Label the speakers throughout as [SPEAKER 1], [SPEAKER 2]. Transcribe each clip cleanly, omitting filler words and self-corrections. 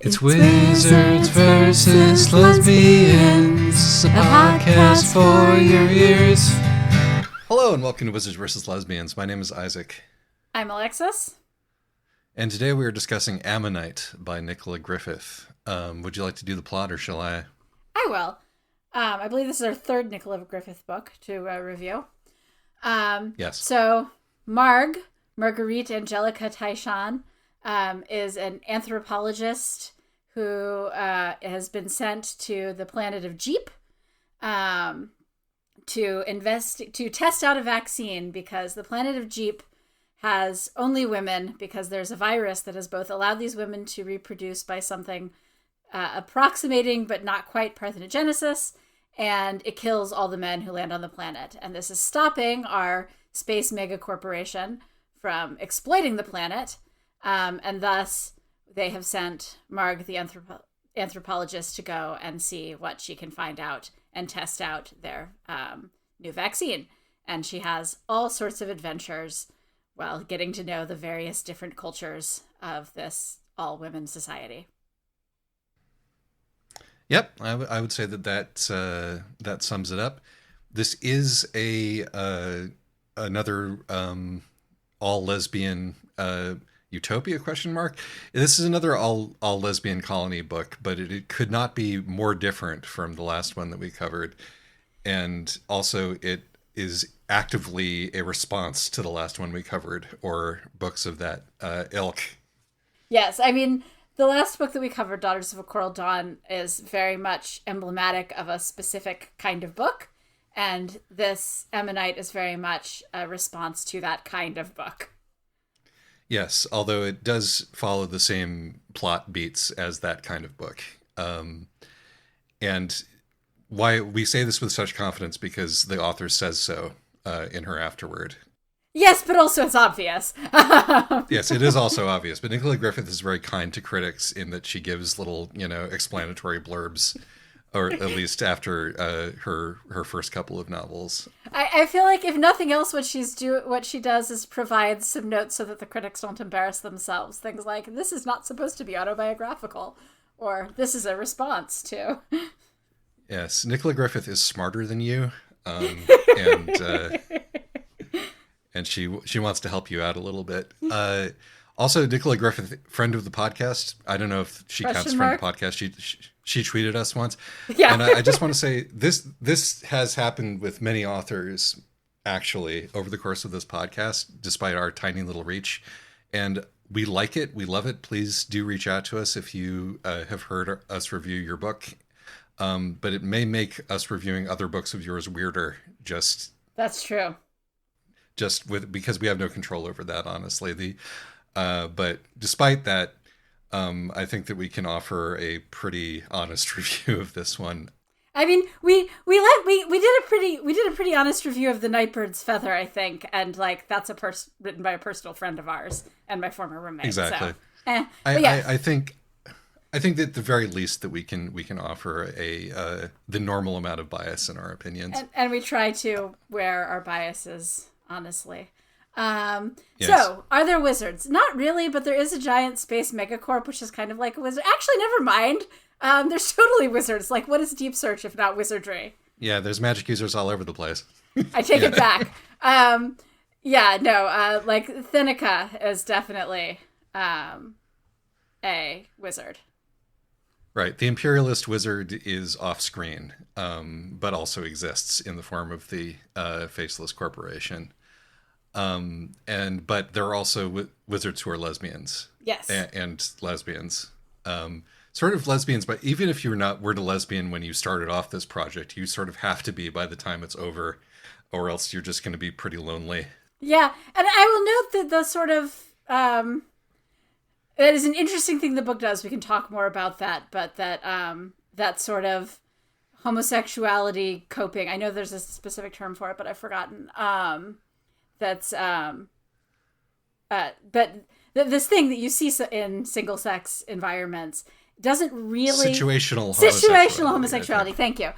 [SPEAKER 1] It's Wizards versus Lesbians, a podcast for your ears. Hello and welcome to Wizards versus Lesbians. My name is Isaac.
[SPEAKER 2] I'm Alexis.
[SPEAKER 1] And today we are discussing Ammonite by Nicola Griffith. Would you like to do the plot or shall I?
[SPEAKER 2] I will. I believe this is our third Nicola Griffith book to review.
[SPEAKER 1] Yes.
[SPEAKER 2] So Marguerite Angelica Taishan, is an anthropologist who has been sent to the planet of Jeep to test out a vaccine because the planet of Jeep has only women because there's a virus that has both allowed these women to reproduce by something approximating but not quite parthenogenesis, and it kills all the men who land on the planet. And this is stopping our space mega corporation from exploiting the planet. And thus, they have sent Marg, the anthropologist, to go and see what she can find out and test out their new vaccine. And she has all sorts of adventures while getting to know the various different cultures of this all-women society.
[SPEAKER 1] Yep, I would say that sums it up. This is another all lesbian utopia ? This is another all lesbian colony book, but it could not be more different from the last one that we covered, and also it is actively a response to the last one we covered, or books of that ilk.
[SPEAKER 2] Yes, I mean, the last book that we covered, Daughters of a Coral Dawn, is very much emblematic of a specific kind of book, and this Ammonite is very much a response to that kind of book.
[SPEAKER 1] Yes, although it does follow the same plot beats as that kind of book. And why we say this with such confidence because the author says so in her afterword.
[SPEAKER 2] Yes, but also it's obvious.
[SPEAKER 1] Yes, it is also obvious. But Nicola Griffith is very kind to critics in that she gives little, explanatory blurbs, or at least after her first couple of novels.
[SPEAKER 2] I feel like if nothing else, what she does is provide some notes so that the critics don't embarrass themselves. Things like, this is not supposed to be autobiographical, or this is a response to.
[SPEAKER 1] Yes, Nicola Griffith is smarter than you, and she wants to help you out a little bit. Also, Nicola Griffith, friend of the podcast. I don't know if she counts friend of the podcast. She tweeted us once. Yeah. And I just want to say this has happened with many authors, actually, over the course of this podcast, despite our tiny little reach. And we like it. We love it. Please do reach out to us if you have heard us review your book. But it may make us reviewing other books of yours weirder.
[SPEAKER 2] That's true.
[SPEAKER 1] Because we have no control over that, honestly. But despite that, I think that we can offer a pretty honest review of this one.
[SPEAKER 2] I mean, we did a pretty honest review of The Nightbird's Feather, I think, and that's written by a personal friend of ours and my former roommate.
[SPEAKER 1] Exactly.
[SPEAKER 2] So,
[SPEAKER 1] I think that at the very least that we can offer the normal amount of bias in our opinions,
[SPEAKER 2] and we try to wear our biases honestly. Yes. So, are there wizards? Not really, but there is a giant space megacorp, which is kind of like a wizard. Actually, never mind. There's totally wizards. What is Deep Search if not wizardry?
[SPEAKER 1] Yeah, there's magic users all over the place.
[SPEAKER 2] I take it back. Thinica is definitely a wizard.
[SPEAKER 1] Right. The imperialist wizard is off-screen, but also exists in the form of the faceless corporation. But there are also wizards who are lesbians.
[SPEAKER 2] Yes.
[SPEAKER 1] And lesbians. Sort of lesbians, but even if weren't a lesbian when you started off this project, you sort of have to be by the time it's over, or else you're just going to be pretty lonely.
[SPEAKER 2] Yeah, and I will note that the sort of that is an interesting thing the book does. We can talk more about that, but that sort of homosexuality coping. I know there's a specific term for it, but I've forgotten. But this thing that you see in single sex environments doesn't really
[SPEAKER 1] situational
[SPEAKER 2] homosexuality. Thank you.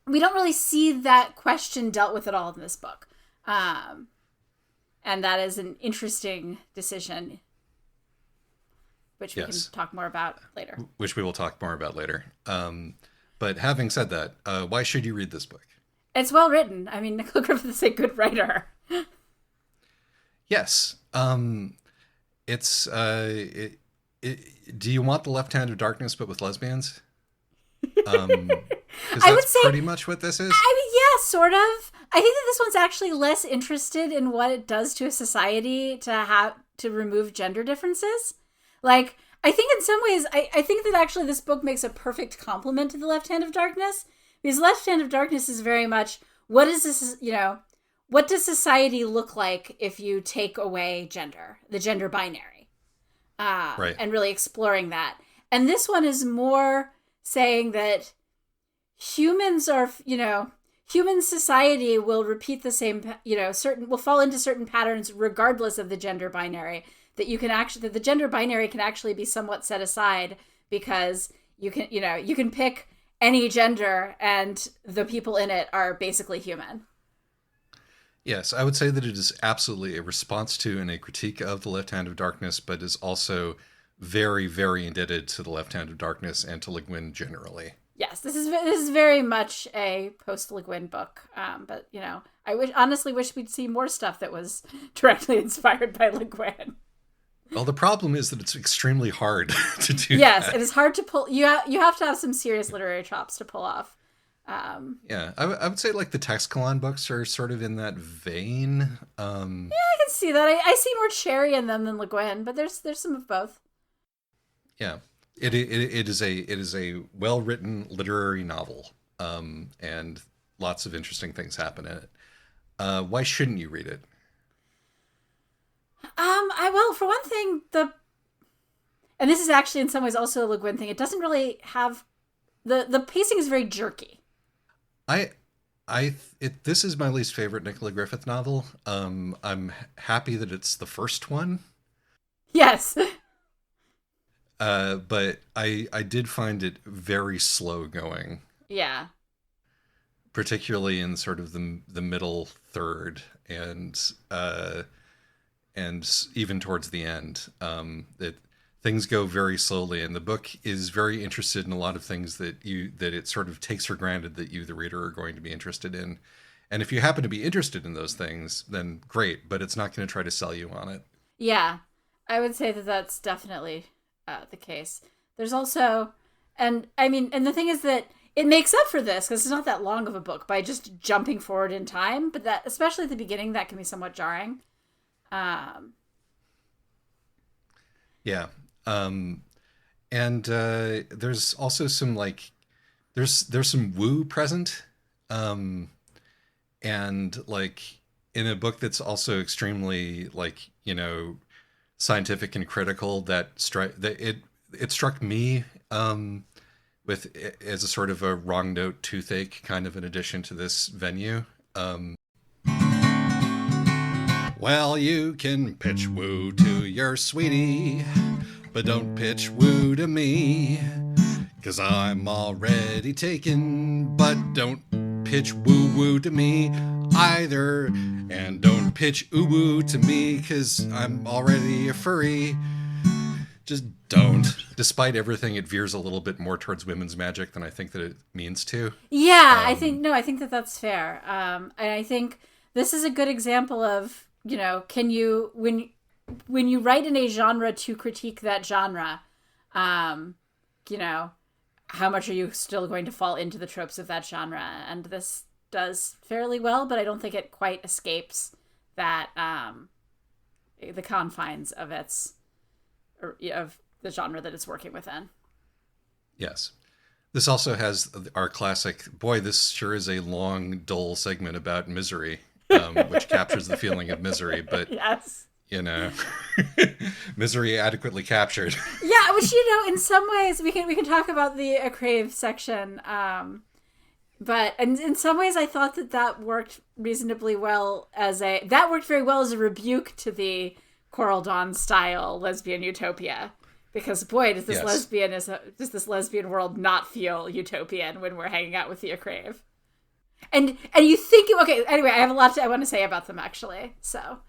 [SPEAKER 2] We don't really see that question dealt with at all in this book, and that is an interesting decision which we can talk more about later.
[SPEAKER 1] Which we will talk more about later. But having said that, why should you read this book?
[SPEAKER 2] It's well written. I mean, Nicola Griffith is a good writer.
[SPEAKER 1] Yes. It's do you want The Left Hand of Darkness but with lesbians? Because that's pretty much what this is.
[SPEAKER 2] I mean, yeah, sort of. I think that this one's actually less interested in what it does to a society to remove gender differences. Like, I think in some ways, I think that actually this book makes a perfect complement to The Left Hand of Darkness, because Left Hand of Darkness is very much, what is this, what does society look like if you take away gender, the gender binary? Right. And really exploring that. And this one is more saying that humans are, human society will repeat the same, will fall into certain patterns regardless of the gender binary. That the gender binary can actually be somewhat set aside because you can pick any gender and the people in it are basically human.
[SPEAKER 1] Yes, I would say that it is absolutely a response to and a critique of The Left Hand of Darkness, but is also very, very indebted to The Left Hand of Darkness and to Le Guin generally.
[SPEAKER 2] Yes, this is very much a post-Le Guin book, but I honestly wish we'd see more stuff that was directly inspired by Le Guin.
[SPEAKER 1] Well, the problem is that it's extremely hard to do.
[SPEAKER 2] Yes, it is hard to pull. You have to have some serious literary chops to pull off.
[SPEAKER 1] Yeah, I would say like the Texkalon books are sort of in that vein.
[SPEAKER 2] Yeah, I can see that. I see more Cherry in them than Le Guin, but there's some of both.
[SPEAKER 1] Yeah, it is a well written literary novel, and lots of interesting things happen in it. Why shouldn't you read it?
[SPEAKER 2] Well, for one thing, and this is actually in some ways also a Le Guin thing, it doesn't really have, the pacing is very jerky.
[SPEAKER 1] This is my least favorite Nicola Griffith novel. I'm happy that it's the first one.
[SPEAKER 2] Yes.
[SPEAKER 1] But I did find it very slow going. Yeah. Particularly in sort of the middle third and even towards the end. Things go very slowly, and the book is very interested in a lot of things that it sort of takes for granted that you, the reader, are going to be interested in. And if you happen to be interested in those things, then great, but it's not going to try to sell you on it.
[SPEAKER 2] Yeah, I would say that that's definitely the case. There's also, and the thing is that it makes up for this, because it's not that long of a book, by just jumping forward in time, but that, especially at the beginning, that can be somewhat jarring.
[SPEAKER 1] Yeah. And there's also some there's some woo present. And in a book that's also extremely scientific and critical, that it struck me, as a sort of a wrong note toothache kind of an addition to this venue. Well, you can pitch woo to your sweetie, but don't pitch woo to me, 'cause I'm already taken. But don't pitch woo-woo to me either, and don't pitch oo-woo to me, 'cause I'm already a furry. Just don't. Despite everything, it veers a little bit more towards women's magic than I think that it means to.
[SPEAKER 2] Yeah, I think that that's fair. And I think this is a good example of, can you, when you write in a genre to critique that genre, how much are you still going to fall into the tropes of that genre? And this does fairly well, but I don't think it quite escapes that, the confines of of the genre that it's working within.
[SPEAKER 1] Yes. This also has our classic, boy, this sure is a long, dull segment about misery, which captures the feeling of misery, but
[SPEAKER 2] yes.
[SPEAKER 1] Misery adequately captured.
[SPEAKER 2] Yeah, which, in some ways we can talk about the Crave section, but in some ways I thought that worked reasonably well that worked very well as a rebuke to the Coral Dawn style lesbian utopia, because boy, does this this lesbian world not feel utopian when we're hanging out with Thea Crave. And you think, okay, anyway, I have a lot I want to say about them, actually, so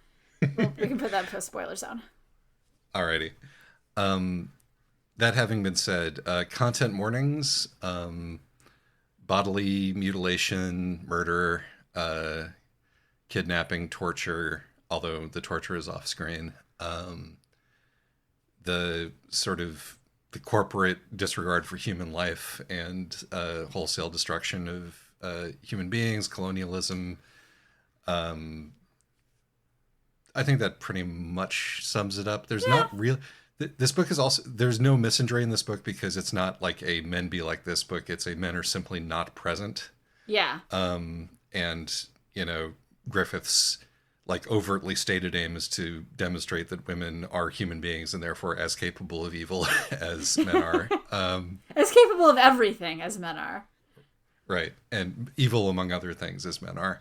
[SPEAKER 2] we can put that into a spoiler zone.
[SPEAKER 1] Alrighty. that having been said, content warnings, bodily mutilation, murder, kidnapping, torture, although the torture is off screen, the sort of the corporate disregard for human life and wholesale destruction of human beings, colonialism. I think that pretty much sums it up. There's not real. This book is also, there's no misandry in this book because it's not like a men be like this book. It's a men are simply not present.
[SPEAKER 2] Yeah.
[SPEAKER 1] And, you know, Griffith's like overtly stated aim is to demonstrate that women are human beings and therefore as capable of evil as men are.
[SPEAKER 2] As capable of everything as men are.
[SPEAKER 1] Right. And evil among other things as men are.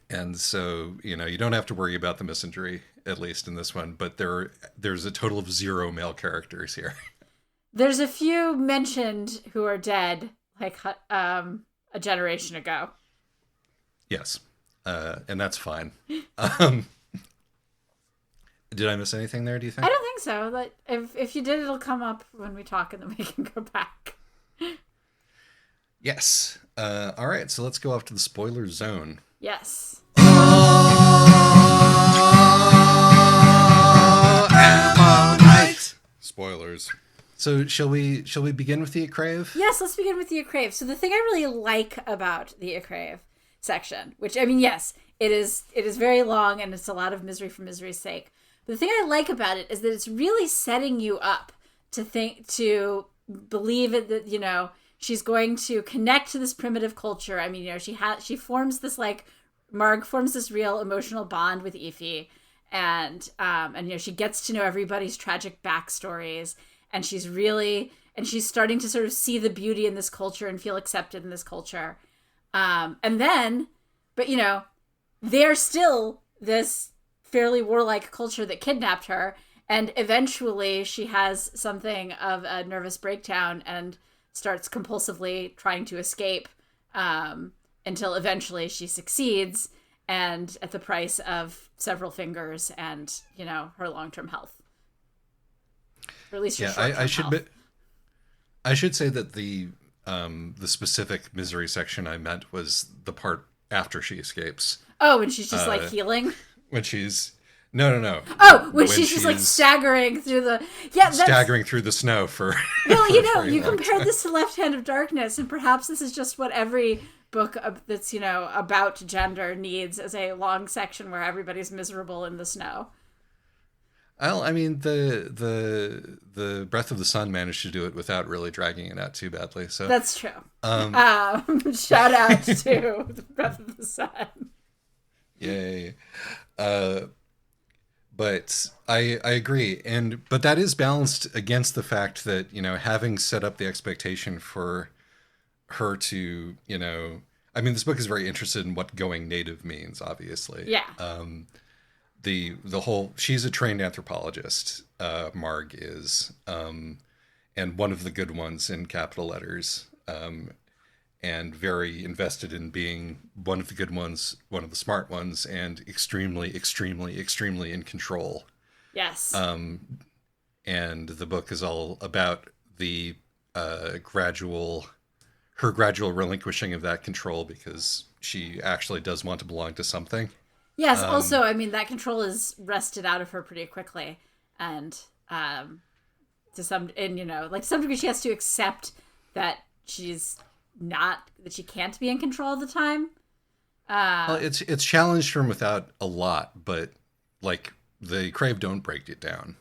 [SPEAKER 1] And so, you know, you don't have to worry about the misandry, at least in this one, but there's a total of 0 male characters here. There's
[SPEAKER 2] a few mentioned who are dead, like a generation ago.
[SPEAKER 1] Yes. And that's fine. Did I miss anything there, do you think?
[SPEAKER 2] I don't think so. Like, if you did, it'll come up when we talk and then we can go back.
[SPEAKER 1] Yes. All right, so let's go off to the spoiler zone.
[SPEAKER 2] Yes.
[SPEAKER 1] Ammonite. Spoilers. So shall we begin with the Acrave?
[SPEAKER 2] Yes, let's begin with the Acrave. So the thing I really like about the Acrave section, which, I mean, yes, it is very long and it's a lot of misery for misery's sake. But the thing I like about it is that it's really setting you up to believe it, that, you know, she's going to connect to this primitive culture. I mean, you know, she forms this, like, Marg forms this real emotional bond with Ify, and you know, she gets to know everybody's tragic backstories, and she's starting to sort of see the beauty in this culture and feel accepted in this culture. And then, but you know, they're still this fairly warlike culture that kidnapped her, and eventually she has something of a nervous breakdown and starts compulsively trying to escape, until eventually she succeeds, and at the price of several fingers and, you know, her long-term health. Or at least her short-term health.
[SPEAKER 1] I should say that the specific misery section I meant was the part after she escapes.
[SPEAKER 2] Oh, when she's just like healing?
[SPEAKER 1] When she's no.
[SPEAKER 2] Oh, when she's just like staggering through the
[SPEAKER 1] staggering through the snow for.
[SPEAKER 2] Well, you know, you compare this to Left Hand of Darkness, and perhaps this is just what every book that's, you know, about gender needs, as a long section where everybody's miserable in the snow.
[SPEAKER 1] Well, I mean, the Breath of the Sun managed to do it without really dragging it out too badly. So
[SPEAKER 2] that's true. Shout out to the Breath of the Sun.
[SPEAKER 1] Yay. But I agree. But that is balanced against the fact that, you know, having set up the expectation for her to, you know, I mean, this book is very interested in what going native means, obviously.
[SPEAKER 2] Yeah.
[SPEAKER 1] The whole, she's a trained anthropologist, Marg is, and one of the good ones in capital letters, and very invested in being one of the good ones, one of the smart ones, and extremely, extremely, extremely in control.
[SPEAKER 2] Yes.
[SPEAKER 1] And the book is all about the gradual relinquishing of that control, because she actually does want to belong to something.
[SPEAKER 2] Yes. Also, I mean, that control is wrested out of her pretty quickly, and to some degree, she has to accept that that she can't be in control all the time.
[SPEAKER 1] Well, it's challenged from without a lot, but like the Crave don't break it down.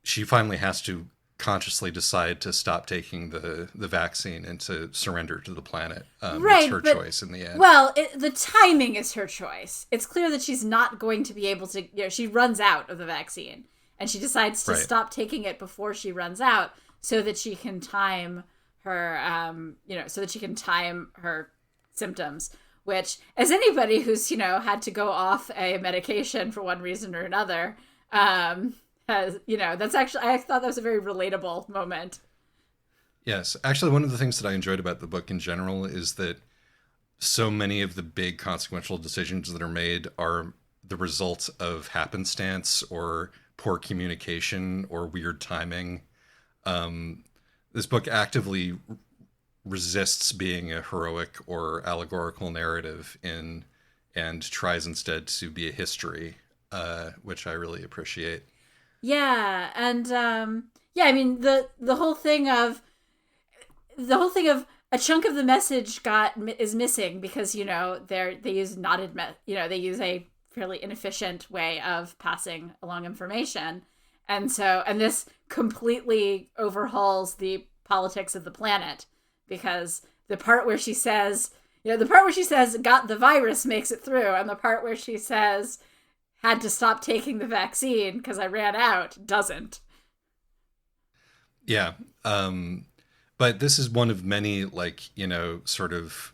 [SPEAKER 1] She finally has to consciously decide to stop taking the vaccine and to surrender to the planet.
[SPEAKER 2] Right,
[SPEAKER 1] it's her choice in the end.
[SPEAKER 2] Well, the timing is her choice. It's clear that she's not going to be able to, you know, she runs out of the vaccine and she decides to stop taking it before she runs out, so that she can time her symptoms, which, as anybody who's, you know, had to go off a medication for one reason or another, has, you know, that's actually, I thought that was a very relatable moment.
[SPEAKER 1] Yes. Actually, one of the things that I enjoyed about the book in general is that so many of the big consequential decisions that are made are the result of happenstance or poor communication or weird timing. This book actively resists being a heroic or allegorical narrative and tries instead to be a history, which I really appreciate.
[SPEAKER 2] Yeah, and I mean the whole thing of a chunk of the message is missing because they use they use a fairly inefficient way of passing along information, and this completely overhauls the politics of the planet, because the part where she says got the virus makes it through, and the part where she says had to stop taking the vaccine because I ran out doesn't.
[SPEAKER 1] Yeah. But this is one of many, sort of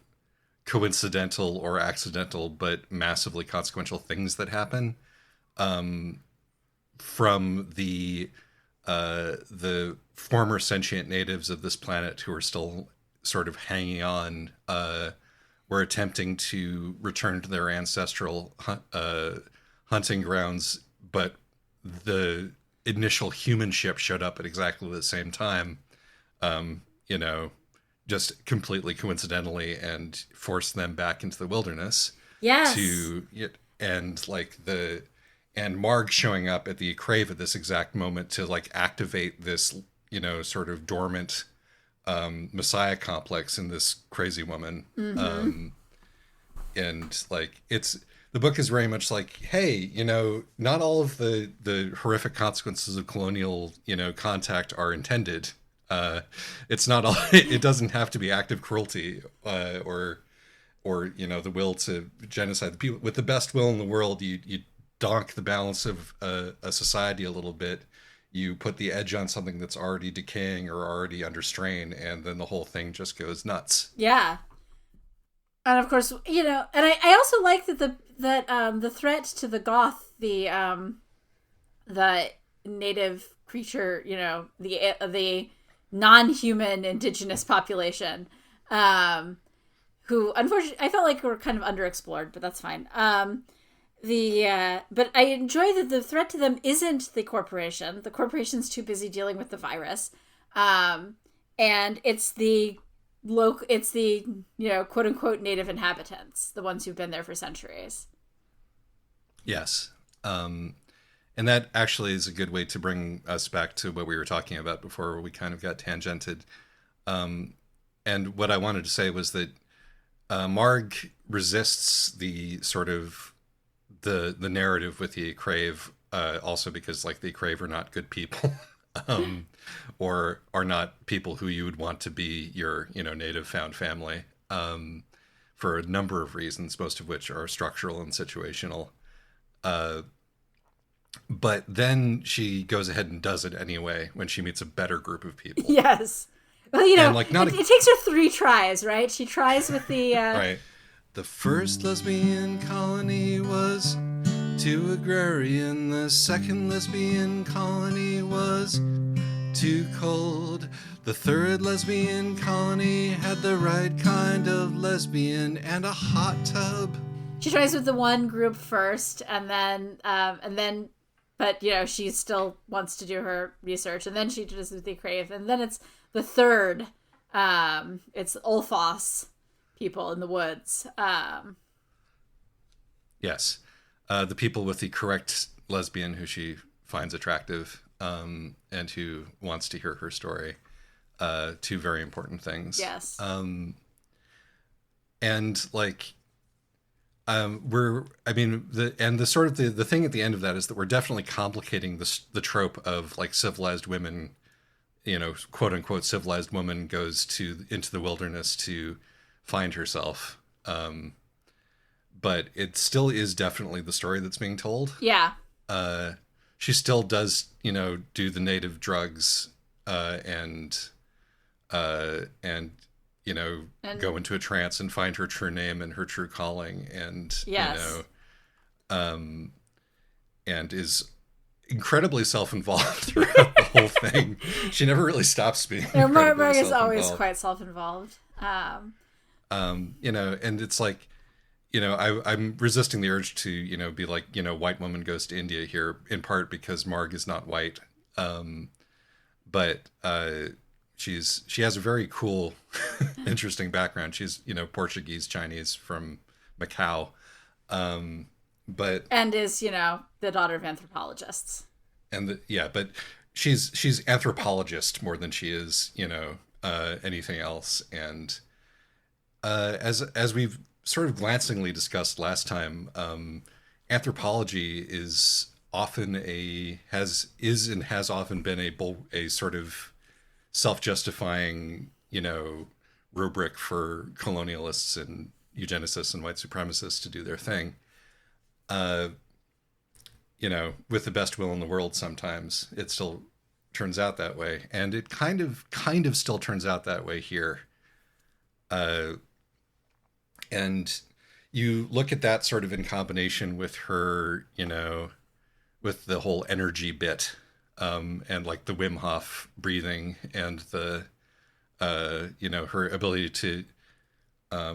[SPEAKER 1] coincidental or accidental, but massively consequential things that happen from the former sentient natives of this planet who are still sort of hanging on, were attempting to return to their ancestral hunting grounds, but the initial human ship showed up at exactly the same time, just completely coincidentally, and forced them back into the wilderness.
[SPEAKER 2] Yes.
[SPEAKER 1] And Marg showing up at the Crave at this exact moment to activate this, sort of dormant Messiah complex in this crazy woman.
[SPEAKER 2] Mm-hmm.
[SPEAKER 1] The book is very much hey, not all of the horrific consequences of colonial, contact are intended. It's not all, it doesn't have to be active cruelty, or the will to genocide the people. With the best will in the world, you donk the balance of a society a little bit. You put the edge on something that's already decaying or already under strain, and then the whole thing just goes nuts.
[SPEAKER 2] Yeah. And of course, and I also like that the threat to the Goth, the native creature, the non-human indigenous population, who unfortunately I felt like were kind of underexplored, but that's fine. But I enjoy that the threat to them isn't the corporation. The corporation's too busy dealing with the virus, and it's the quote unquote native inhabitants, the ones who've been there for centuries. Yes.
[SPEAKER 1] And that actually is a good way to bring us back to what we were talking about before we kind of got tangented. And what I wanted to say was that Marg resists the sort of the narrative with the Crave, also because the Crave are not good people. Or are not people who you would want to be your, native found family, for a number of reasons, most of which are structural and situational. But then she goes ahead and does it anyway when she meets a better group of people.
[SPEAKER 2] Yes. Well, it takes her 3 tries, right? She tries with the...
[SPEAKER 1] Right. The first lesbian colony was too agrarian. The second lesbian colony was too cold. The third lesbian colony had the right kind of lesbian and a hot tub.
[SPEAKER 2] She tries with the one group first, and then, but she still wants to do her research, and then she does with the Crave, and then it's the third. It's Ulfos people in the woods.
[SPEAKER 1] Yes, the people with the correct lesbian who she finds attractive, and who wants to hear her story. 2 very important things.
[SPEAKER 2] Yes.
[SPEAKER 1] The thing at the end of that is that we're definitely complicating the trope of civilized women, quote unquote civilized woman goes into the wilderness to find herself. But it still is definitely the story that's being told.
[SPEAKER 2] Yeah.
[SPEAKER 1] She still does, do the native drugs, and go into a trance and find her true name and her true calling, and
[SPEAKER 2] yes.
[SPEAKER 1] And is incredibly self-involved throughout the whole thing. She never really stops being.
[SPEAKER 2] Marg is always quite self-involved.
[SPEAKER 1] And it's I'm resisting the urge to, be like, white woman goes to India here, in part because Marg is not white. But she has a very cool, interesting background. She's, Portuguese, Chinese from Macau.
[SPEAKER 2] And is, the daughter of anthropologists.
[SPEAKER 1] But she's anthropologist more than she is, anything else. And as we've sort of glancingly discussed last time, anthropology is often has often been a sort of self-justifying, rubric for colonialists and eugenicists and white supremacists to do their thing. With the best will in the world, sometimes it still turns out that way, and it kind of still turns out that way here. And you look at that sort of in combination with her, with the whole energy bit, and like the Wim Hof breathing and the, her ability to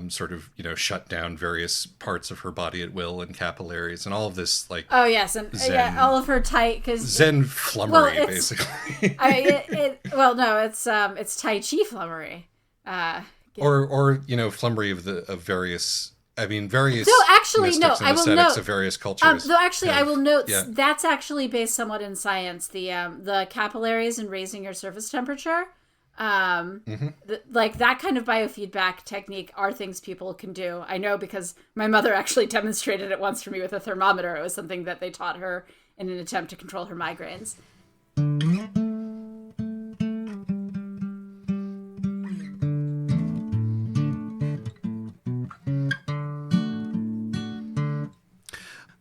[SPEAKER 1] sort of, shut down various parts of her body at will and capillaries and all of this, like,
[SPEAKER 2] oh yes, and Zen, all of her tight, because
[SPEAKER 1] Zen flummery, basically.
[SPEAKER 2] It's Tai Chi flummery.
[SPEAKER 1] Or flummery of various. I mean, various.
[SPEAKER 2] So actually, no, I will note
[SPEAKER 1] of various cultures.
[SPEAKER 2] I will note that's actually based somewhat in science. The capillaries and raising your surface temperature, like that kind of biofeedback technique are things people can do. I know because my mother actually demonstrated it once for me with a thermometer. It was something that they taught her in an attempt to control her migraines.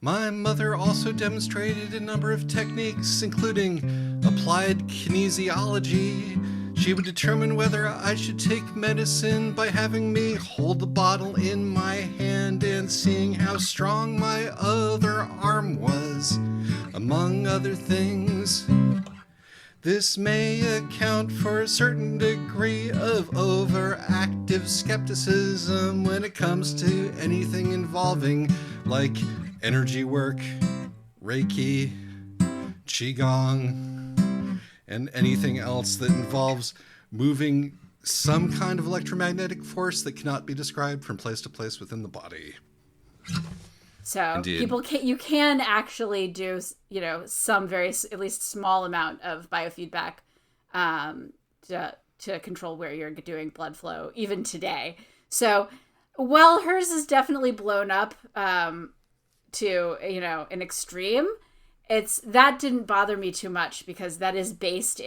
[SPEAKER 1] My mother also demonstrated a number of techniques, including applied kinesiology. She would determine whether I should take medicine by having me hold the bottle in my hand and seeing how strong my other arm was, among other things. This may account for a certain degree of overactive skepticism when it comes to anything involving, like, energy work, Reiki, Qigong, and anything else that involves moving some kind of electromagnetic force that cannot be described from place to place within the body.
[SPEAKER 2] So
[SPEAKER 1] Indeed.
[SPEAKER 2] You can actually do, some very, at least small amount of biofeedback to control where you're doing blood flow, even today. So while hers is definitely blown up to, an extreme, that didn't bother me too much because that is based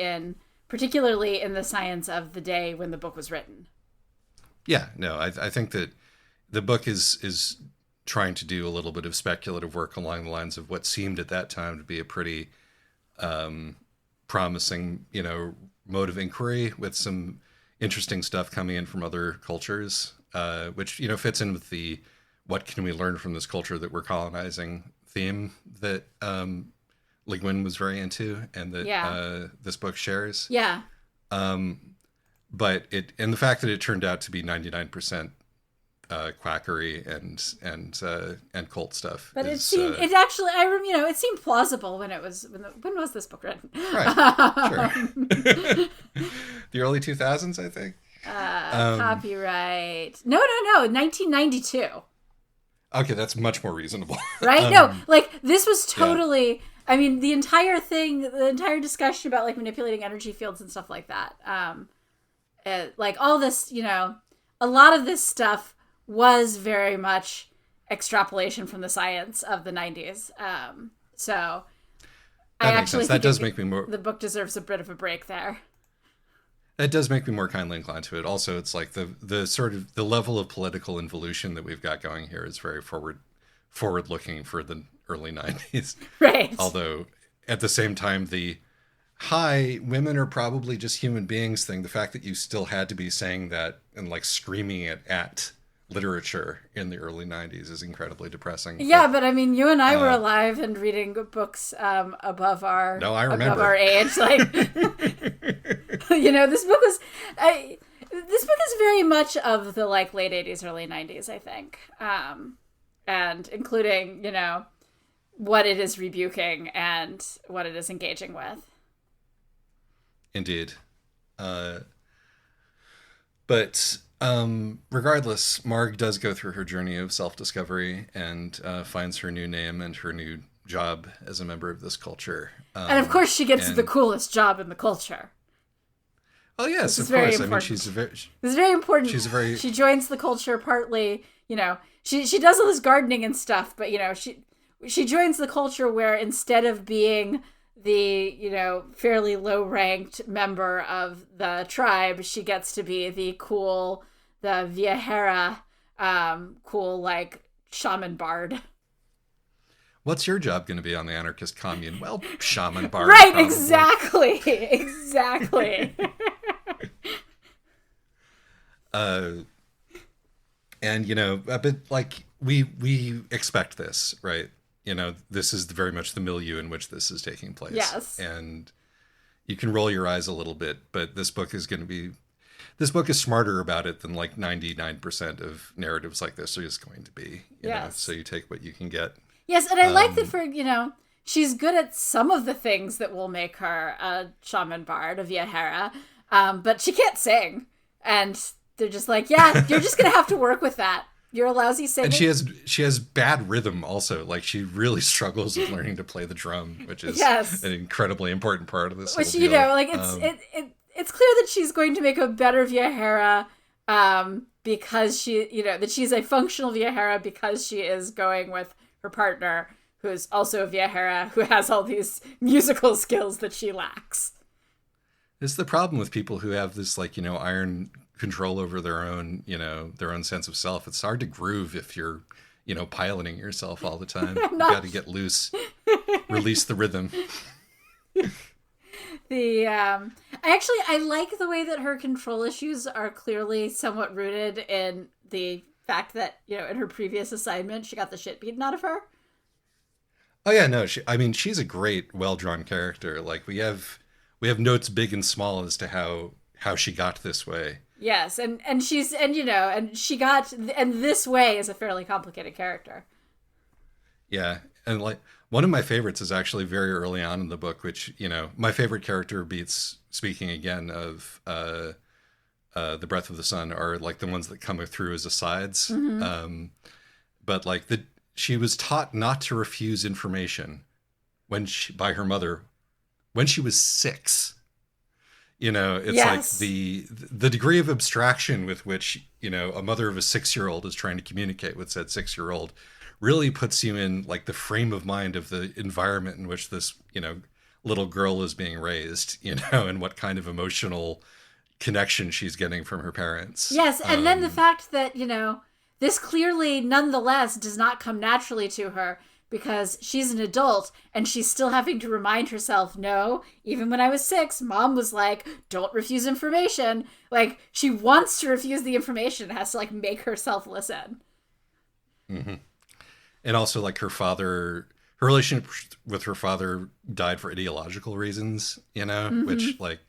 [SPEAKER 2] particularly in the science of the day when the book was written.
[SPEAKER 1] Yeah, no, I think that the book is trying to do a little bit of speculative work along the lines of what seemed at that time to be a pretty promising, mode of inquiry with some interesting stuff coming in from other cultures, which, fits in with the what can we learn from this culture that we're colonizing theme that Le Guin was very into and that this book shares.
[SPEAKER 2] Yeah.
[SPEAKER 1] But the fact that it turned out to be 99% quackery and cult stuff.
[SPEAKER 2] But it seemed it seemed plausible when when was this book written?
[SPEAKER 1] Right, sure. The early 2000s, I think.
[SPEAKER 2] Copyright. No, 1992.
[SPEAKER 1] Okay, that's much more reasonable.
[SPEAKER 2] Right? No, this was totally. Yeah. I mean, the entire discussion about manipulating energy fields and stuff like that. All this, a lot of this stuff was very much extrapolation from the science of the 90s. So I actually think the book deserves a bit of a break there.
[SPEAKER 1] That does make me more kindly inclined to it. Also, it's like the sort of the level of political involution that we've got going here is very forward looking for the early 90s.
[SPEAKER 2] Right.
[SPEAKER 1] Although at the same time, the women are probably just human beings thing, the fact that you still had to be saying that and screaming it at literature in the early 90s is incredibly depressing.
[SPEAKER 2] Yeah, but I mean, you and I were alive and reading books above our above our age. This book is very much of the late 80s, early 90s, I think. and including, you know, what it is rebuking and what it is engaging with.
[SPEAKER 1] Indeed. But regardless, Marg does go through her journey of self-discovery and finds her new name and her new job as a member of this culture.
[SPEAKER 2] And of course she gets the coolest job in the culture.
[SPEAKER 1] Oh yes, of course. I mean,
[SPEAKER 2] this is very important. She joins the culture partly, you know, she does all this gardening and stuff, but, you know, she joins the culture where instead of being the, you know, fairly low-ranked member of the tribe, she gets to be the viajera, cool, like, shaman bard.
[SPEAKER 1] What's your job going to be on the anarchist commune? Well, shaman bard.
[SPEAKER 2] Right,
[SPEAKER 1] probably.
[SPEAKER 2] Exactly.
[SPEAKER 1] And, you know, a bit like we expect this, right? You know, this is very much the milieu in which this is taking place.
[SPEAKER 2] Yes.
[SPEAKER 1] And you can roll your eyes a little bit, but this book is smarter about it than like 99% of narratives like this is going to be. You know? So you take what you can get.
[SPEAKER 2] Yes, and I like that for, you know, she's good at some of the things that will make her a shaman bard, a viajera, but she can't sing. And they're just like, yeah, you're just going to have to work with that. You're a lousy singer.
[SPEAKER 1] And she has bad rhythm also. Like, she really struggles with learning to play the drum, which is an incredibly important part of this whole deal.
[SPEAKER 2] You know, like, it's clear that she's going to make a better viajera because that she's a functional viajera because she is going with her partner, who's also a viajera, who has all these musical skills that she lacks.
[SPEAKER 1] It's the problem with people who have this, like, you know, iron control over their own, you know, their own sense of self. It's hard to groove if you're, you know, piloting yourself all the time. You got to get loose, release the rhythm.
[SPEAKER 2] I like the way that her control issues are clearly somewhat rooted in the fact that, you know, in her previous assignment, she got the shit beaten out of her.
[SPEAKER 1] Oh yeah, no, she's a great, well-drawn character. Like, we have notes big and small as to how she got this way.
[SPEAKER 2] Yes, and this way is a fairly complicated character.
[SPEAKER 1] Yeah, and like one of my favorites is actually very early on in the book, which, you know, my favorite character beats, speaking again of The Breath of the Sun, are like the ones that come through as asides. Mm-hmm. But like she was taught not to refuse information by her mother when she was 6. You know, it's like the degree of abstraction with which, you know, a mother of a 6-year-old is trying to communicate with said 6-year-old really puts you in like the frame of mind of the environment in which this, you know, little girl is being raised, you know, and what kind of emotional connection she's getting from her parents.
[SPEAKER 2] Yes, and then the fact that, you know, this clearly nonetheless does not come naturally to her, because she's an adult and she's still having to remind herself, no, even when I was 6, Mom was like, don't refuse information. Like, she wants to refuse the information, has to like make herself listen.
[SPEAKER 1] Mm-hmm. And also, like, her relationship with her father died for ideological reasons, you know, mm-hmm. which, like,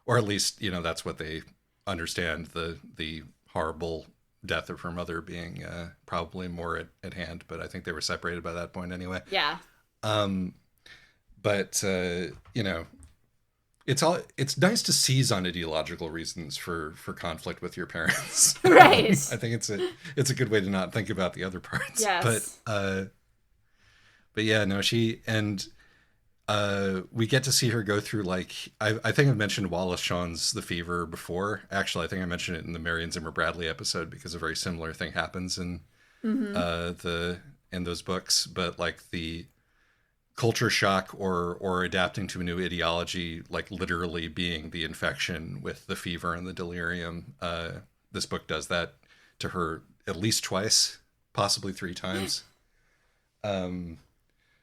[SPEAKER 1] or at least, you know, that's what they understand, the horrible death of her mother being probably more at hand, but I think they were separated by that point anyway.
[SPEAKER 2] Yeah.
[SPEAKER 1] But you know, it's nice to seize on ideological reasons for conflict with your parents.
[SPEAKER 2] Right.
[SPEAKER 1] I think it's a good way to not think about the other parts.
[SPEAKER 2] Yes.
[SPEAKER 1] But yeah, no, we get to see her go through, like, I think I've mentioned Wallace Shawn's The Fever before. Actually, I think I mentioned it in the Marion Zimmer Bradley episode, because a very similar thing happens in in those books. But like the culture shock or adapting to a new ideology, like literally being the infection with the fever and the delirium. This book does that to her at least twice, possibly 3 times.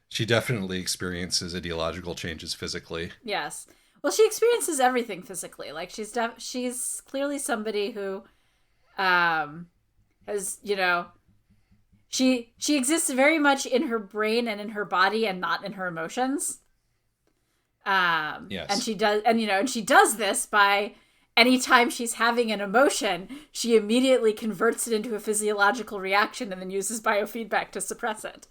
[SPEAKER 1] She definitely experiences ideological changes physically.
[SPEAKER 2] Yes. Well, she experiences everything physically. Like, she's clearly somebody who has, you know, she exists very much in her brain and in her body and not in her emotions.
[SPEAKER 1] Yes.
[SPEAKER 2] And she does this by anytime she's having an emotion, she immediately converts it into a physiological reaction and then uses biofeedback to suppress it.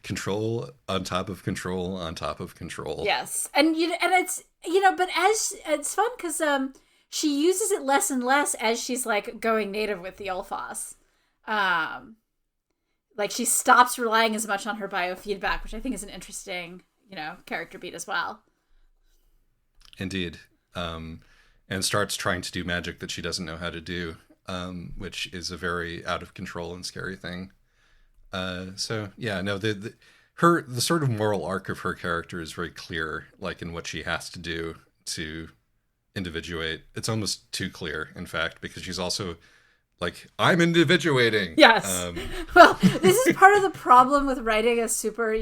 [SPEAKER 1] Control on top of control on top of control.
[SPEAKER 2] Yes. And it's, but as it's fun because she uses it less and less as she's like going native with the Ulfos. Like she stops relying as much on her biofeedback, which I think is an interesting, character beat as well.
[SPEAKER 1] Indeed. And starts trying to do magic that she doesn't know how to do, which is a very out of control and scary thing. The sort of moral arc of her character is very clear, like in what she has to do to individuate. It's almost too clear, in fact, because she's also like, I'm individuating.
[SPEAKER 2] Yes. Well, this is part of the problem with writing a super,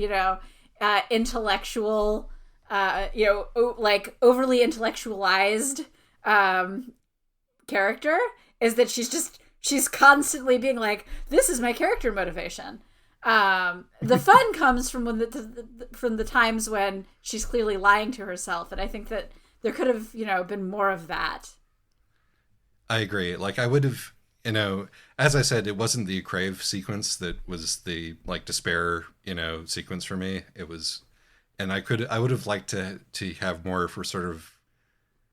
[SPEAKER 2] intellectual, like overly intellectualized character, is that she's constantly being like, this is my character motivation. The fun comes from from the times when she's clearly lying to herself. And I think that there could have, been more of that.
[SPEAKER 1] I agree. Like I would have, as I said, it wasn't the Crave sequence that was the like despair, sequence for me. It was, and I would have liked to have more for sort of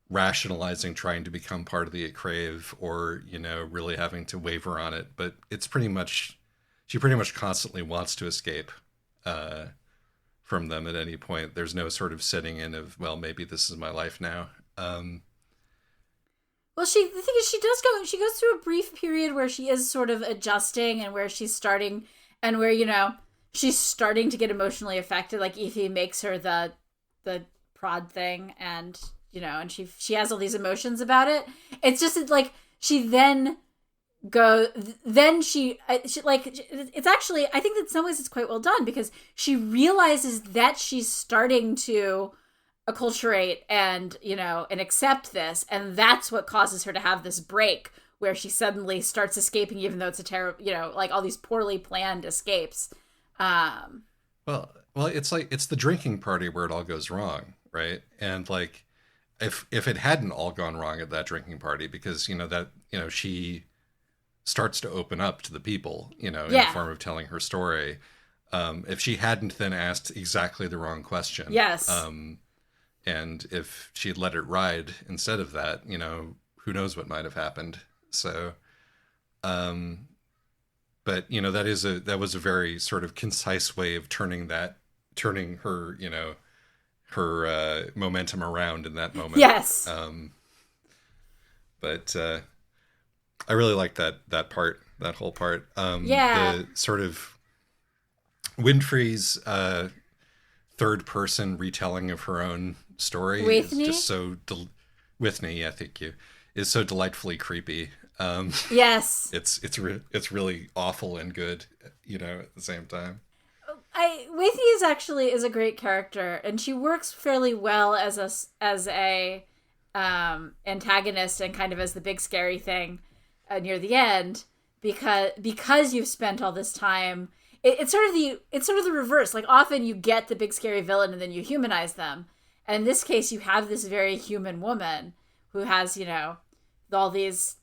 [SPEAKER 1] rationalizing trying to become part of the Crave, or really having to waver on it. But it's pretty much, she pretty much constantly wants to escape from them at any point. There's no sort of setting in of, well, maybe this is my life now.
[SPEAKER 2] Well, the thing is, she goes through a brief period where she is sort of adjusting, and where she's starting, and where, she's starting to get emotionally affected. Like Effie makes her the prod thing, and, and she has all these emotions about it. It's just like she then it's actually, I think that in some ways it's quite well done, because she realizes that she's starting to acculturate and accept this, and that's what causes her to have this break where she suddenly starts escaping, even though it's a terrible, like all these poorly planned escapes.
[SPEAKER 1] Well, it's like, it's the drinking party where it all goes wrong, right? And like, if it hadn't all gone wrong at that drinking party, because she starts to open up to the people, in the form of telling her story. If she hadn't then asked exactly the wrong question,
[SPEAKER 2] yes.
[SPEAKER 1] And if she had let it ride instead of that, who knows what might have happened. So, but that was a very sort of concise way of turning her, her momentum around in that moment.
[SPEAKER 2] Yes.
[SPEAKER 1] But I really like that whole part. The sort of Winfrey's third person retelling of her own story is just so Whitney, yeah, thank you, is so delightfully creepy.
[SPEAKER 2] Yes,
[SPEAKER 1] it's really awful and good, at the same time.
[SPEAKER 2] Whitney is a great character, and she works fairly well as a antagonist, and kind of as the big scary thing near the end, because you've spent all this time. It's sort of the reverse. Like often you get the big scary villain and then you humanize them. And in this case, you have this very human woman who has, all these,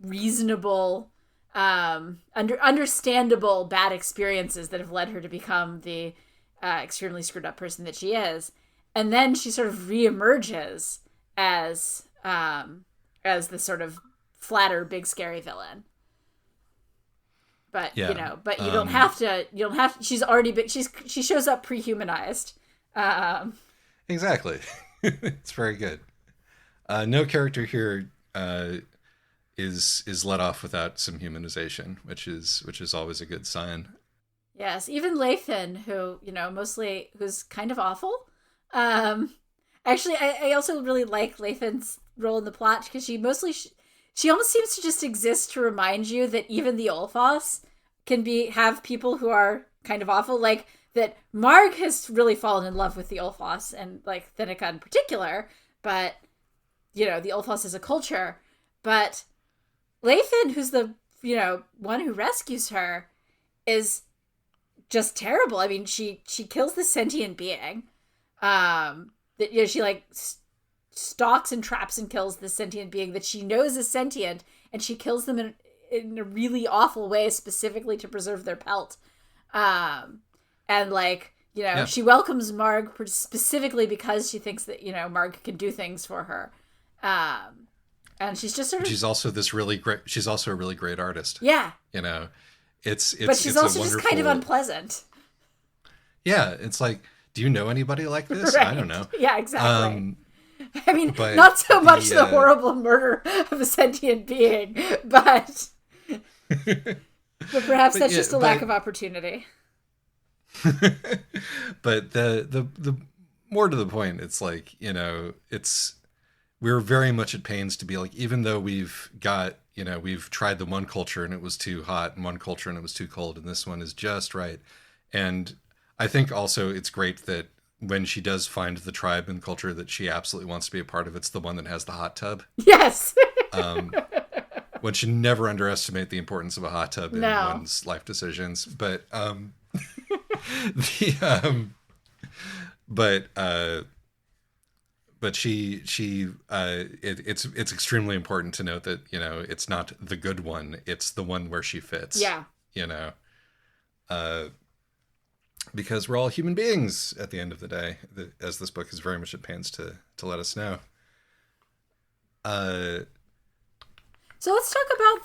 [SPEAKER 2] reasonable, understandable bad experiences that have led her to become the extremely screwed up person that she is. And then she sort of reemerges as the sort of flatter, big scary villain. But you don't have to. She's already been. She shows up pre-humanized.
[SPEAKER 1] Exactly. It's very good. No character here is let off without some humanization, which is always a good sign.
[SPEAKER 2] Yes, even Lathan, who who's kind of awful. Actually, I also really like Lathan's role in the plot, because she almost seems to just exist to remind you that even the Ulfos can have people who are kind of awful. Like that Marg has really fallen in love with the Ulfos, and like Thenica in particular, but the Ulfos as a culture. But Lathan, who's the one who rescues her, is just terrible. I mean, she kills the sentient being. that, you know, she like stalks and traps and kills this sentient being that she knows is sentient, and she kills them in a really awful way, specifically to preserve their pelt. And like, you know, she welcomes Marg specifically because she thinks that, you know, Marg can do things for her. And she's just sort of...
[SPEAKER 1] She's also a really great artist.
[SPEAKER 2] Yeah.
[SPEAKER 1] You know,
[SPEAKER 2] but she's also just kind of unpleasant.
[SPEAKER 1] Yeah. It's like, do you know anybody like this? Right. I don't know.
[SPEAKER 2] Yeah, exactly. I mean, not so much the horrible murder of a sentient being, but perhaps that's just a lack of opportunity.
[SPEAKER 1] But the more to the point, it's like, you know, we're very much at pains to be like, even though we've got, you know, we've tried the one culture and it was too hot, and one culture and it was too cold, and this one is just right. And I think also it's great that when she does find the tribe and culture that she absolutely wants to be a part of, it's the one that has the hot tub.
[SPEAKER 2] Yes.
[SPEAKER 1] One should never underestimate the importance of a hot tub in one's life decisions. But it's extremely important to note that, you know, it's not the good one, it's the one where she fits.
[SPEAKER 2] Yeah.
[SPEAKER 1] You know, because we're all human beings at the end of the day, as this book is very much at pains to let us know.
[SPEAKER 2] So let's talk about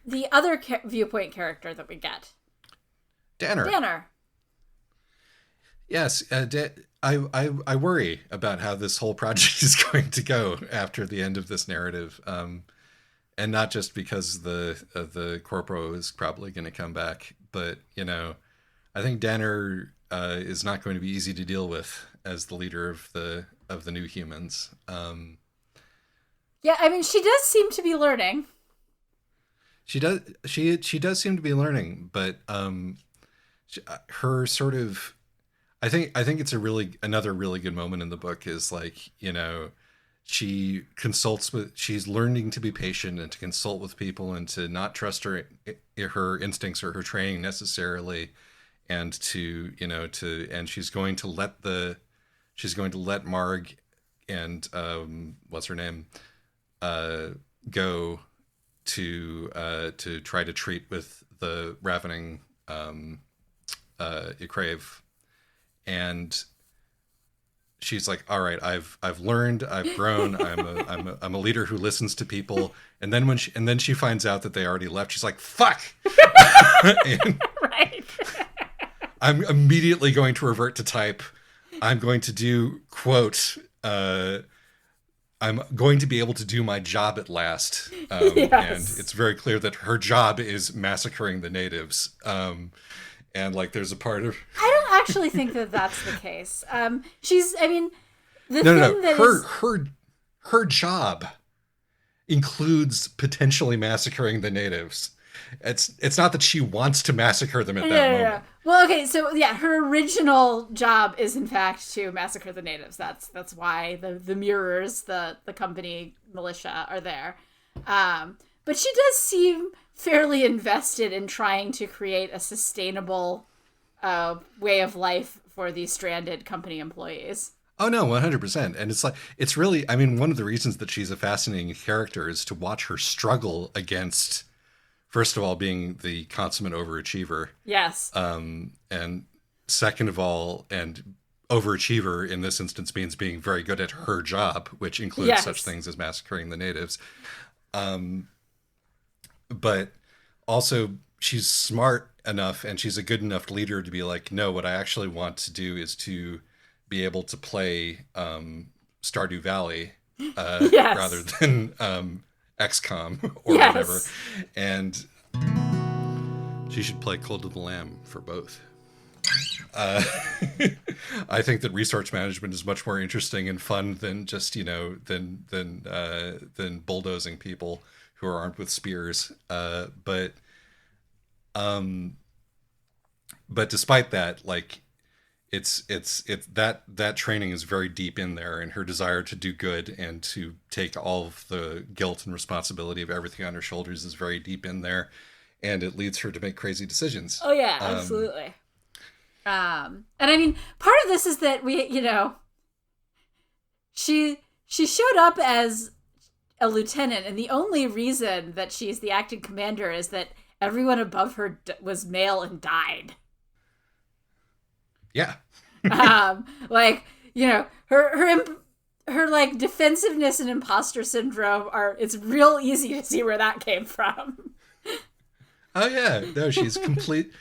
[SPEAKER 2] the other viewpoint character that we get. Danner.
[SPEAKER 1] Yes, I worry about how this whole project is going to go after the end of this narrative, and not just because the corpo is probably going to come back, but, you know, I think Danner is not going to be easy to deal with as the leader of the new humans.
[SPEAKER 2] Yeah, I mean, she does seem to be learning.
[SPEAKER 1] She does seem to be learning, but her sort of, I think it's another really good moment in the book is like, you know, she's learning to be patient and to consult with people and to not trust her instincts or her training necessarily, and to, you know, and she's going to let Marg and what's her name go to try to treat with the ravening Icrave. And she's like, all right, I've learned, I've grown, I'm a leader who listens to people. And then when she finds out that they already left, she's like, fuck. And
[SPEAKER 2] right.
[SPEAKER 1] I'm immediately going to revert to type. I'm going to do, quote, I'm going to be able to do my job at last.
[SPEAKER 2] Yes.
[SPEAKER 1] And it's very clear that her job is massacring the natives. And like, there's a part of...
[SPEAKER 2] I don't actually think that that's the case.
[SPEAKER 1] Her job includes potentially massacring the natives. It's not that she wants to massacre them at that moment. Yeah.
[SPEAKER 2] Well, okay, so yeah, her original job is in fact to massacre the natives. That's why the mirrors, the company militia are there. But she does seem fairly invested in trying to create a sustainable way of life for these stranded company employees.
[SPEAKER 1] Oh no, 100%. And it's really, I mean, one of the reasons that she's a fascinating character is to watch her struggle against, first of all, being the consummate overachiever.
[SPEAKER 2] Yes.
[SPEAKER 1] And second of all, and overachiever in this instance means being very good at her job, which includes such things as massacring the natives. But also she's smart enough and she's a good enough leader to be like, no, what I actually want to do is to be able to play Stardew Valley rather than XCOM or whatever. And she should play Cult of the Lamb for both. I think that resource management is much more interesting and fun than just, you know, than bulldozing people who are armed with spears. But despite that, like, it's that training is very deep in there, and her desire to do good and to take all of the guilt and responsibility of everything on her shoulders is very deep in there, and it leads her to make crazy decisions.
[SPEAKER 2] Oh yeah, absolutely. And I mean, part of this is that we, you know, she showed up as a lieutenant, and the only reason that she's the acting commander is that everyone above her was male and died.
[SPEAKER 1] Yeah.
[SPEAKER 2] Like, you know, her like defensiveness and imposter syndrome it's real easy to see where that came from.
[SPEAKER 1] Oh yeah, no, she's complete.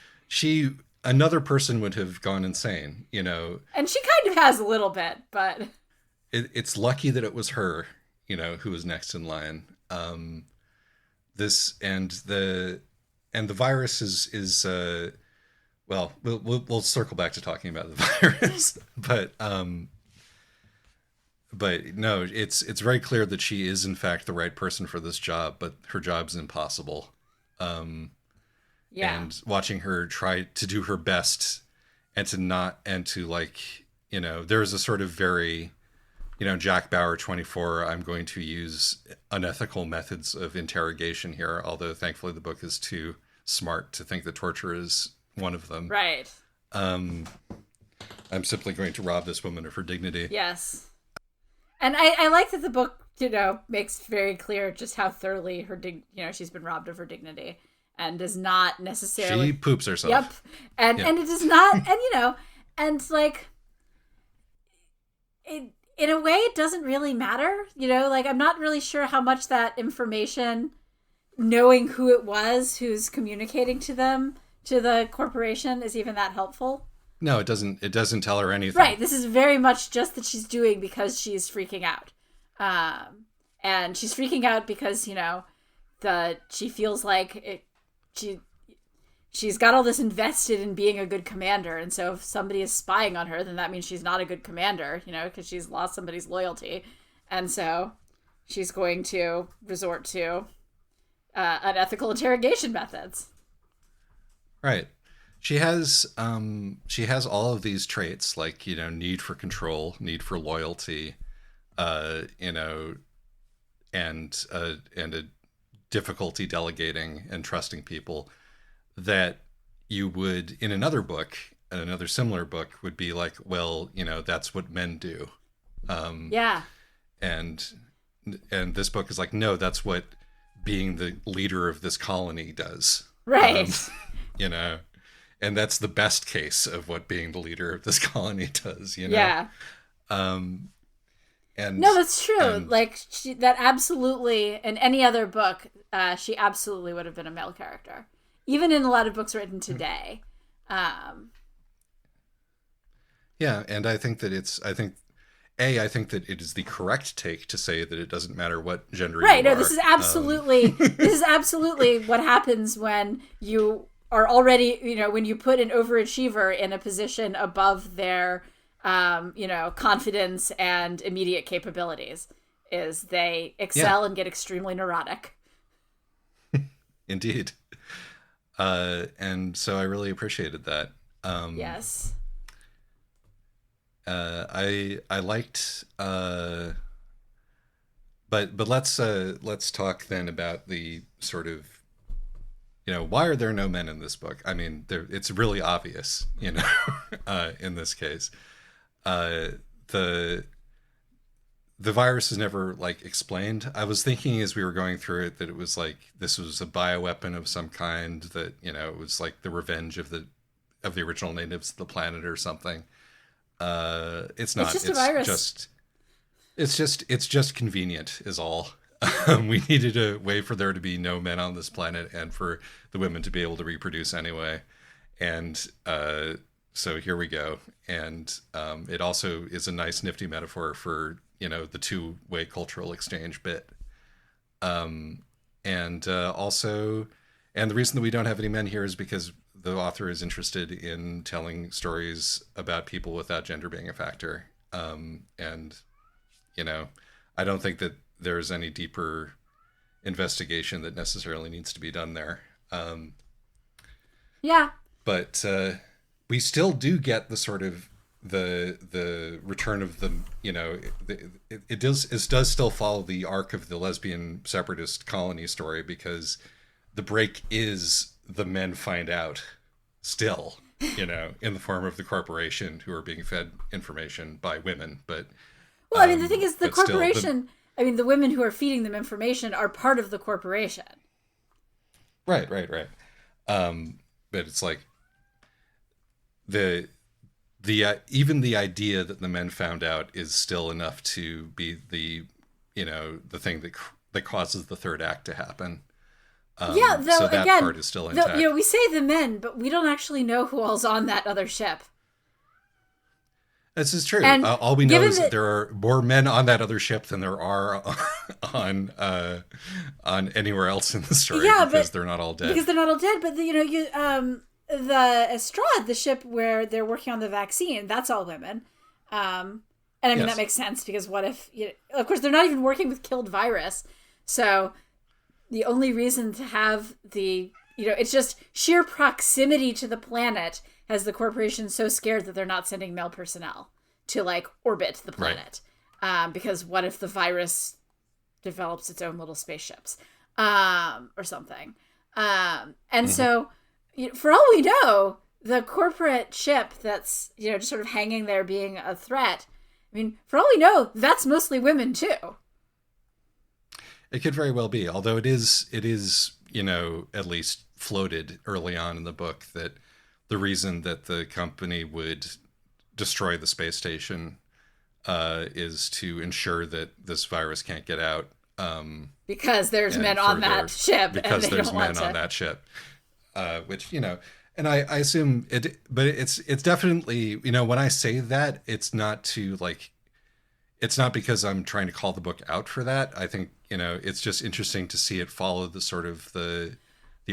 [SPEAKER 1] Another person would have gone insane, you know.
[SPEAKER 2] And she kind of has a little bit, but
[SPEAKER 1] it's lucky that it was her, you know, who was next in line. This and the virus is well, we'll circle back to talking about the virus, but no, it's very clear that she is in fact the right person for this job, but her job's impossible.
[SPEAKER 2] Yeah.
[SPEAKER 1] And watching her try to do her best and to like, you know, there's a sort of very, you know, Jack Bauer 24, I'm going to use unethical methods of interrogation here, although thankfully the book is too smart to think that torture is one of them.
[SPEAKER 2] Right.
[SPEAKER 1] I'm simply going to rob this woman of her dignity.
[SPEAKER 2] Yes. And I like that the book, you know, makes very clear just how thoroughly she's been robbed of her dignity. And does not necessarily...
[SPEAKER 1] She poops herself.
[SPEAKER 2] Yep. And it does not... And, you know, and, like... In a way, it doesn't really matter. You know, like, I'm not really sure how much that information, knowing who it was who's communicating to them, to the corporation, is even that helpful.
[SPEAKER 1] No, it doesn't. It doesn't tell her anything.
[SPEAKER 2] Right. This is very much just that she's doing because she's freaking out. And she's freaking out because, you know, she feels like she's got all this invested in being a good commander, and so if somebody is spying on her, then that means she's not a good commander, you know, because she's lost somebody's loyalty, and so she's going to resort to unethical interrogation methods.
[SPEAKER 1] Right. She has all of these traits, like, you know, need for control, need for loyalty, you know, and a difficulty delegating and trusting people, that you would in another similar book would be like, well, you know, that's what men do.
[SPEAKER 2] Yeah.
[SPEAKER 1] And this book is like, no, that's what being the leader of this colony does.
[SPEAKER 2] Right.
[SPEAKER 1] You know, and that's the best case of what being the leader of this colony does, you know?
[SPEAKER 2] Yeah.
[SPEAKER 1] And
[SPEAKER 2] no, that's true. Like, that absolutely, in any other book, she absolutely would have been a male character. Even in a lot of books written today.
[SPEAKER 1] Yeah, and I think that I think that it is the correct take to say that it doesn't matter what gender you are.
[SPEAKER 2] Right, no, this is absolutely, what happens when you are already, you know, when you put an overachiever in a position above their, you know, confidence and immediate capabilities, is they excel and get extremely neurotic.
[SPEAKER 1] Indeed. And so I really appreciated that.
[SPEAKER 2] Yes.
[SPEAKER 1] I liked, but let's talk then about the sort of, you know, why are there no men in this book? I mean, it's really obvious, you know, in this case. The virus is never, like, explained. I was thinking as we were going through it that it was like this was a bioweapon of some kind, that, you know, it was like the revenge of the original natives of the planet or something. It's not.
[SPEAKER 2] It's just a virus.
[SPEAKER 1] It's just convenient is all. We needed a way for there to be no men on this planet and for the women to be able to reproduce anyway. And so here we go. And it also is a nice, nifty metaphor for, you know, the two-way cultural exchange bit. And also, and the reason that we don't have any men here is because the author is interested in telling stories about people without gender being a factor. And, you know, I don't think that there's any deeper investigation that necessarily needs to be done there.
[SPEAKER 2] Yeah.
[SPEAKER 1] But we still do get the sort of the return of the, you know, it does still follow the arc of the lesbian separatist colony story, because the break is the men find out still, you know, in the form of the corporation who are being fed information by women. But
[SPEAKER 2] Well, I mean, the thing is, the corporation, the women who are feeding them information are part of the corporation.
[SPEAKER 1] Right. But it's like the even the idea that the men found out is still enough to be the thing that causes the third act to happen.
[SPEAKER 2] Though
[SPEAKER 1] so that
[SPEAKER 2] again,
[SPEAKER 1] part is still intact.
[SPEAKER 2] We say the men, but we don't actually know who all's on that other ship.
[SPEAKER 1] This is true. All we know is that there are more men on that other ship than there are on anywhere else in the story. Yeah, because they're not all dead.
[SPEAKER 2] But the Estrade, the ship where they're working on the vaccine, that's all women. And I mean that makes sense because what if? Of course, they're not even working with killed virus, so the only reason to have it's just sheer proximity to the planet has the corporation so scared that they're not sending male personnel to orbit the planet. Right. Because what if the virus develops its own little spaceships or something? So for all we know, the corporate ship that's, just sort of hanging there being a threat, I mean, for all we know, that's mostly women too.
[SPEAKER 1] It could very well be, although it is, at least floated early on in the book that the reason that the company would destroy the space station is to ensure that this virus can't get out.
[SPEAKER 2] Because there's men on that ship.
[SPEAKER 1] Because there's men on that ship. Which, and I assume it, but it's definitely, when I say that, it's not to it's not because I'm trying to call the book out for that. I think, it's just interesting to see it follow the sort of the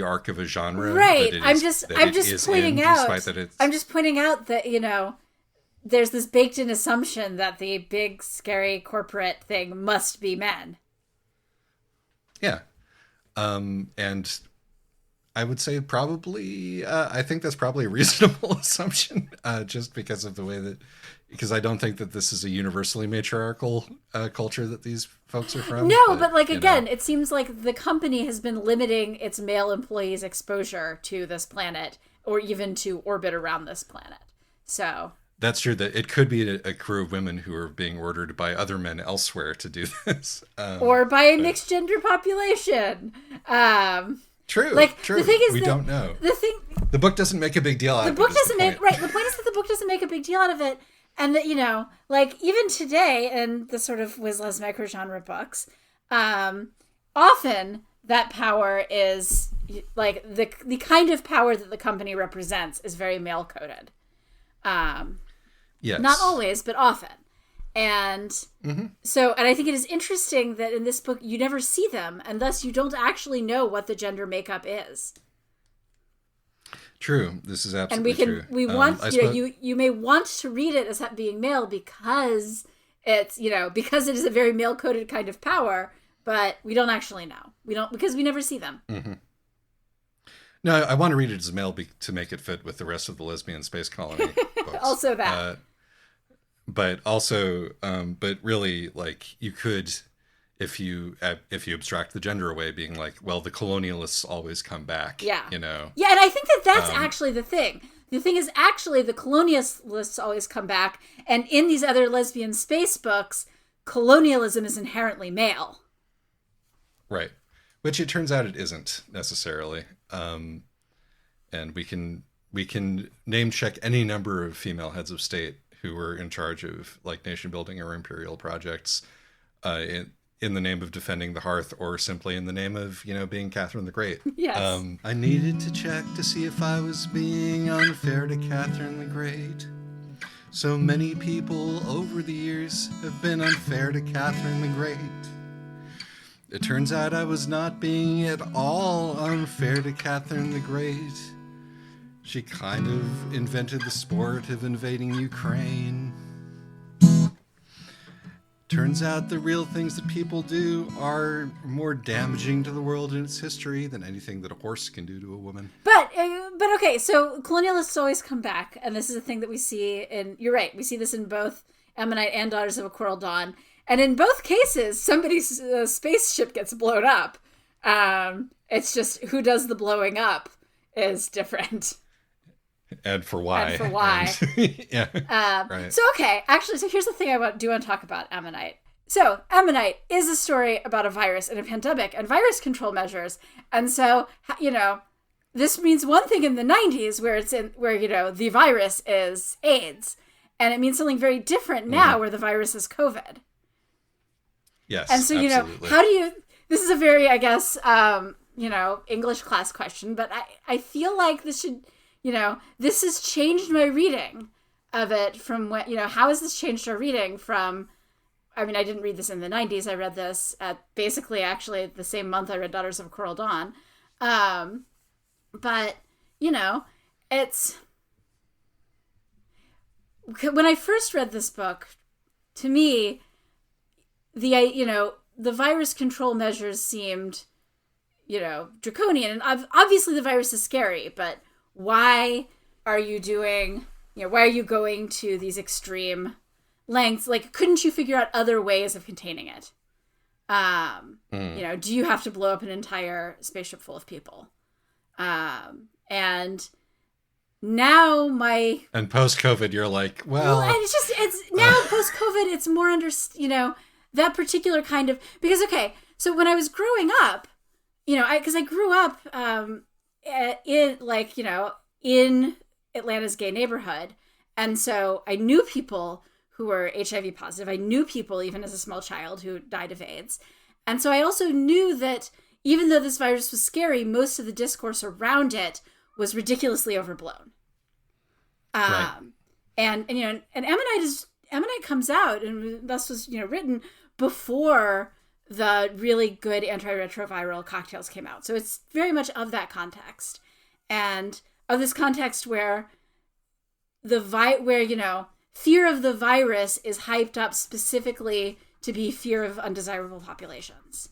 [SPEAKER 1] arc of a genre.
[SPEAKER 2] Right. I'm just pointing out that, there's this baked in assumption that the big scary corporate thing must be men.
[SPEAKER 1] Yeah. And I would say probably, I think that's probably a reasonable assumption, just because of the way because I don't think that this is a universally matriarchal culture that these folks are from.
[SPEAKER 2] No, but again, it seems like the company has been limiting its male employees' exposure to this planet or even to orbit around this planet. So
[SPEAKER 1] that's true. That it could be a crew of women who are being ordered by other men elsewhere to do this,
[SPEAKER 2] or by a mixed gender population.
[SPEAKER 1] True. True.
[SPEAKER 2] The thing is,
[SPEAKER 1] we don't know. The book doesn't make a big deal out of it.
[SPEAKER 2] The book doesn't make The point is that the book doesn't make a big deal out of it, and that even today in the sort of Wiz-Les microgenre books, often that power is the kind of power that the company represents is very male coded.
[SPEAKER 1] Yes.
[SPEAKER 2] Not always, but often. And so, and I think it is interesting that in this book, you never see them, and thus you don't actually know what the gender makeup is.
[SPEAKER 1] True. This is absolutely true.
[SPEAKER 2] And we want, you may want to read it as being male because it's, because it is a very male-coded kind of power, but we don't actually know. Because we never see them.
[SPEAKER 1] Mm-hmm. No, I want to read it as male to make it fit with the rest of the lesbian space colony books.
[SPEAKER 2] Also that.
[SPEAKER 1] But also, but really, you could, if you abstract the gender away, being well, the colonialists always come back.
[SPEAKER 2] Yeah.
[SPEAKER 1] Yeah,
[SPEAKER 2] and I think that's actually the thing. The thing is actually the colonialists always come back, and in these other lesbian space books, colonialism is inherently male.
[SPEAKER 1] Right. Which it turns out it isn't necessarily. And we can name check any number of female heads of state who were in charge of nation building or imperial projects in the name of defending the hearth, or simply in the name of, being Catherine the Great.
[SPEAKER 2] Yes.
[SPEAKER 1] I needed to check to see if I was being unfair to Catherine the Great. So many people over the years have been unfair to Catherine the Great. It turns out I was not being at all unfair to Catherine the Great. She kind of invented the sport of invading Ukraine. Turns out the real things that people do are more damaging to the world and its history than anything that a horse can do to a woman.
[SPEAKER 2] But okay, so colonialists always come back, and this is a thing that we see you're right, we see this in both Ammonite and Daughters of a Coral Dawn. And in both cases, somebody's spaceship gets blown up. It's just who does the blowing up is different.
[SPEAKER 1] And for why.
[SPEAKER 2] And for why.
[SPEAKER 1] And, yeah.
[SPEAKER 2] Right. So, okay. Actually, so here's the thing I do want to talk about Ammonite. So, Ammonite is a story about a virus and a pandemic and virus control measures. And so, this means one thing in the 90s where the virus is AIDS. And it means something very different now where the virus is COVID.
[SPEAKER 1] Yes.
[SPEAKER 2] And so,
[SPEAKER 1] absolutely.
[SPEAKER 2] how do you, this is a very, I guess, English class question, but I feel like this should, this has changed my reading of it from when, how has this changed our reading from, I mean, I didn't read this in the 90s. I read this at basically actually the same month I read Daughters of Coral Dawn. But, it's, when I first read this book, to me, the virus control measures seemed, draconian. And obviously the virus is scary, but why are you going to these extreme lengths? Like, couldn't you figure out other ways of containing it? Do you have to blow up an entire spaceship full of people? And now
[SPEAKER 1] and post-COVID, you're like, well,
[SPEAKER 2] and it's now post-COVID, it's more that particular kind of, because, okay, so when I was growing up, because I grew up, in Atlanta's gay neighborhood. And so I knew people who were HIV positive. I knew people, even as a small child, who died of AIDS. And so I also knew that even though this virus was scary, most of the discourse around it was ridiculously overblown.
[SPEAKER 1] Right.
[SPEAKER 2] And Ammonite comes out, and thus was, written before the really good antiretroviral cocktails came out. So it's very much of that context. And of this context where fear of the virus is hyped up specifically to be fear of undesirable populations.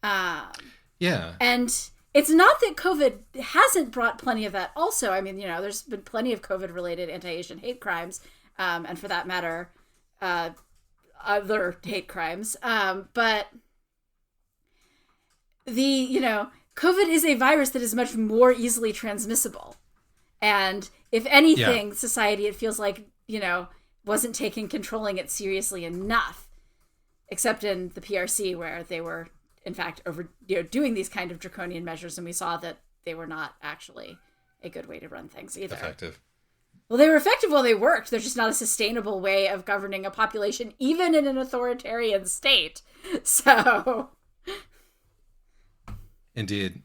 [SPEAKER 1] Yeah.
[SPEAKER 2] And it's not that COVID hasn't brought plenty of that also. I mean, there's been plenty of COVID-related anti-Asian hate crimes, and for that matter, other hate crimes. But COVID is a virus that is much more easily transmissible. And if anything, society, it feels like, wasn't controlling it seriously enough, except in the PRC, where they were, in fact, doing these kind of draconian measures, and we saw that they were not actually a good way to run things either.
[SPEAKER 1] Effective.
[SPEAKER 2] Well, they were effective while they worked. They're just not a sustainable way of governing a population, even in an authoritarian state. So,
[SPEAKER 1] indeed.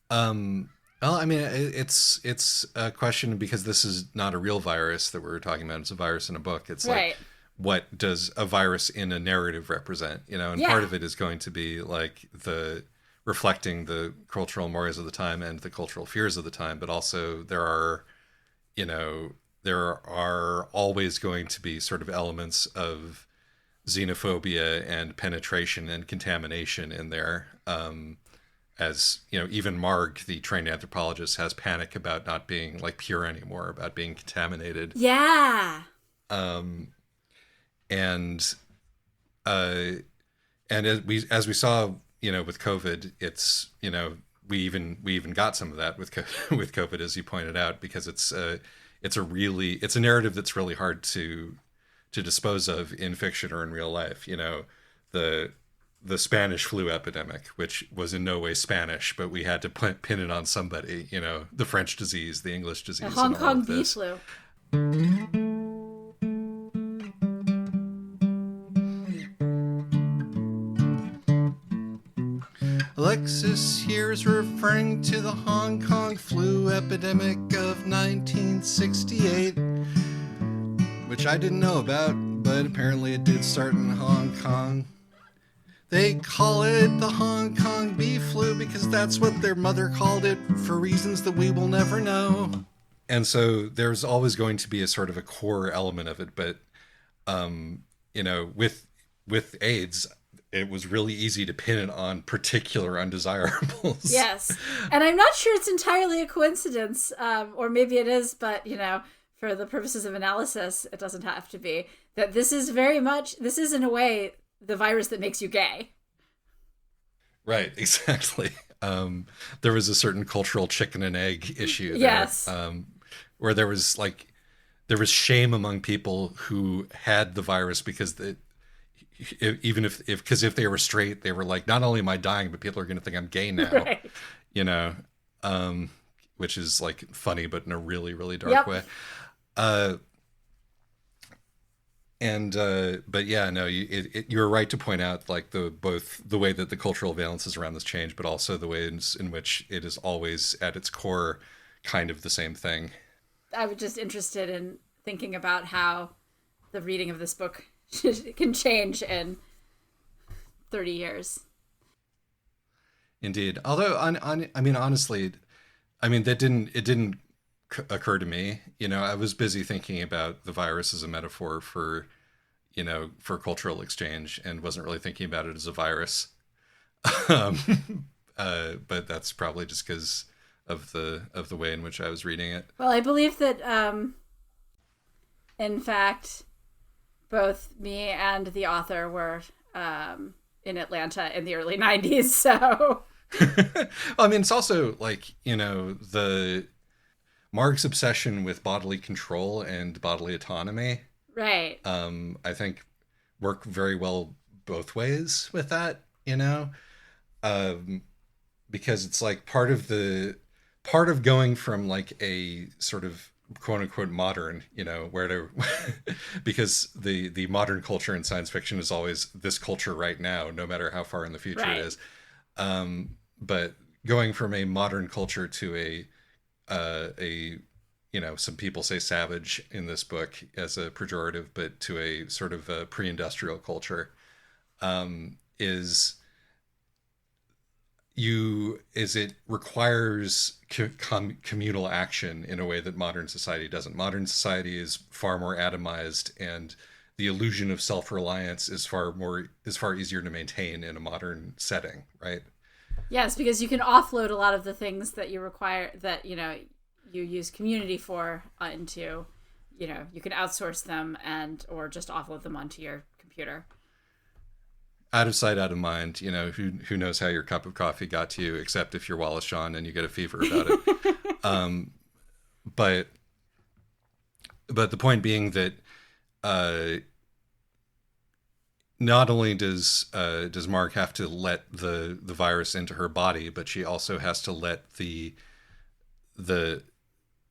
[SPEAKER 1] Well, I mean, it's a question, because this is not a real virus that we're talking about. It's a virus in a book. It's
[SPEAKER 2] right.
[SPEAKER 1] Like, what does a virus in a narrative represent? And part of it is going to be like reflecting the cultural mores of the time and the cultural fears of the time, but also there are always going to be sort of elements of xenophobia and penetration and contamination in there. As even Marg, the trained anthropologist, has panic about not being like pure anymore, about being contaminated.
[SPEAKER 2] Yeah.
[SPEAKER 1] And as we saw, with COVID, it's we even got some of that with COVID, as you pointed out, because it's a narrative that's really hard to dispose of in fiction or in real life. The Spanish flu epidemic, which was in no way Spanish, but we had to pin it on somebody. The French disease, the English disease,
[SPEAKER 2] the Hong Kong bee flu.
[SPEAKER 1] Alexis here is referring to the Hong Kong flu epidemic of 1968, which I didn't know about, but apparently it did start in Hong Kong. They call it the Hong Kong bee flu because that's what their mother called it, for reasons that we will never know. And so there's always going to be a sort of a core element of it, but with AIDS, it was really easy to pin it on particular undesirables.
[SPEAKER 2] Yes. And I'm not sure it's entirely a coincidence, or maybe it is, but, for the purposes of analysis, it doesn't have to be, that this is in a way the virus that makes you gay.
[SPEAKER 1] Right, exactly. There was a certain cultural chicken and egg issue there.
[SPEAKER 2] Yes.
[SPEAKER 1] where there was shame among people who had the virus because if they were straight, they were like, not only am I dying, but people are going to think I'm gay now,
[SPEAKER 2] right.
[SPEAKER 1] you know, which is like funny, but in a really, really dark way. But yeah, no, you're right to point out like both the way that the cultural valences around this change, but also the ways in which it is always at its core kind of the same thing.
[SPEAKER 2] I was just interested in thinking about how the reading of this book can change in 30 years.
[SPEAKER 1] Indeed. Although, I mean, honestly, I mean, it didn't occur to me. You know, I was busy thinking about the virus as a metaphor for, for cultural exchange, and wasn't really thinking about it as a virus. But that's probably just because of the way in which I was reading it.
[SPEAKER 2] Well, I believe that, in fact, both me and the author were in Atlanta in the early 90s, so...
[SPEAKER 1] I mean, it's also like, the Mark's obsession with bodily control and bodily autonomy.
[SPEAKER 2] Right.
[SPEAKER 1] I think work very well both ways with that, because it's like part of going from like a sort of quote unquote modern, because the modern culture in science fiction is always this culture right now, no matter how far in the future it is. But going from a modern culture to a some people say savage in this book as a pejorative, but to a sort of a pre-industrial culture, it requires communal action in a way that modern society doesn't. Modern society is far more atomized, and the illusion of self-reliance is far easier to maintain in a modern setting, right?
[SPEAKER 2] Yes, because you can offload a lot of the things that you require, that you use community for, into, you can outsource them or just offload them onto your computer.
[SPEAKER 1] Out of sight, out of mind. Who knows how your cup of coffee got to you, except if you're Wallace Shawn and you get a fever about it. But the point being that not only does Mark have to let the virus into her body, but she also has to let the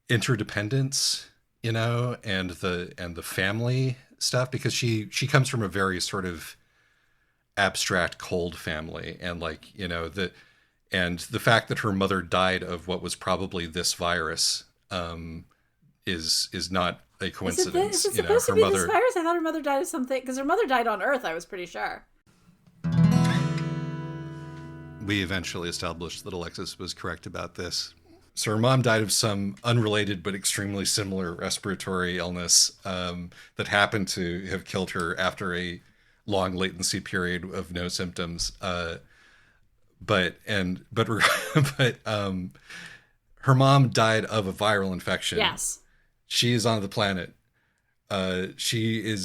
[SPEAKER 1] interdependence, and the family stuff, because she comes from a very sort of abstract, cold family, and the fact that her mother died of what was probably this virus is not a coincidence.
[SPEAKER 2] Is it supposed to be this virus? I thought her mother died of something, because her mother died on Earth, I was pretty sure.
[SPEAKER 1] We eventually established that Alexis was correct about this. So her mom died of some unrelated but extremely similar respiratory illness that happened to have killed her after a long latency period of no symptoms. But her mom died of a viral infection.
[SPEAKER 2] Yes.
[SPEAKER 1] She is on the planet. She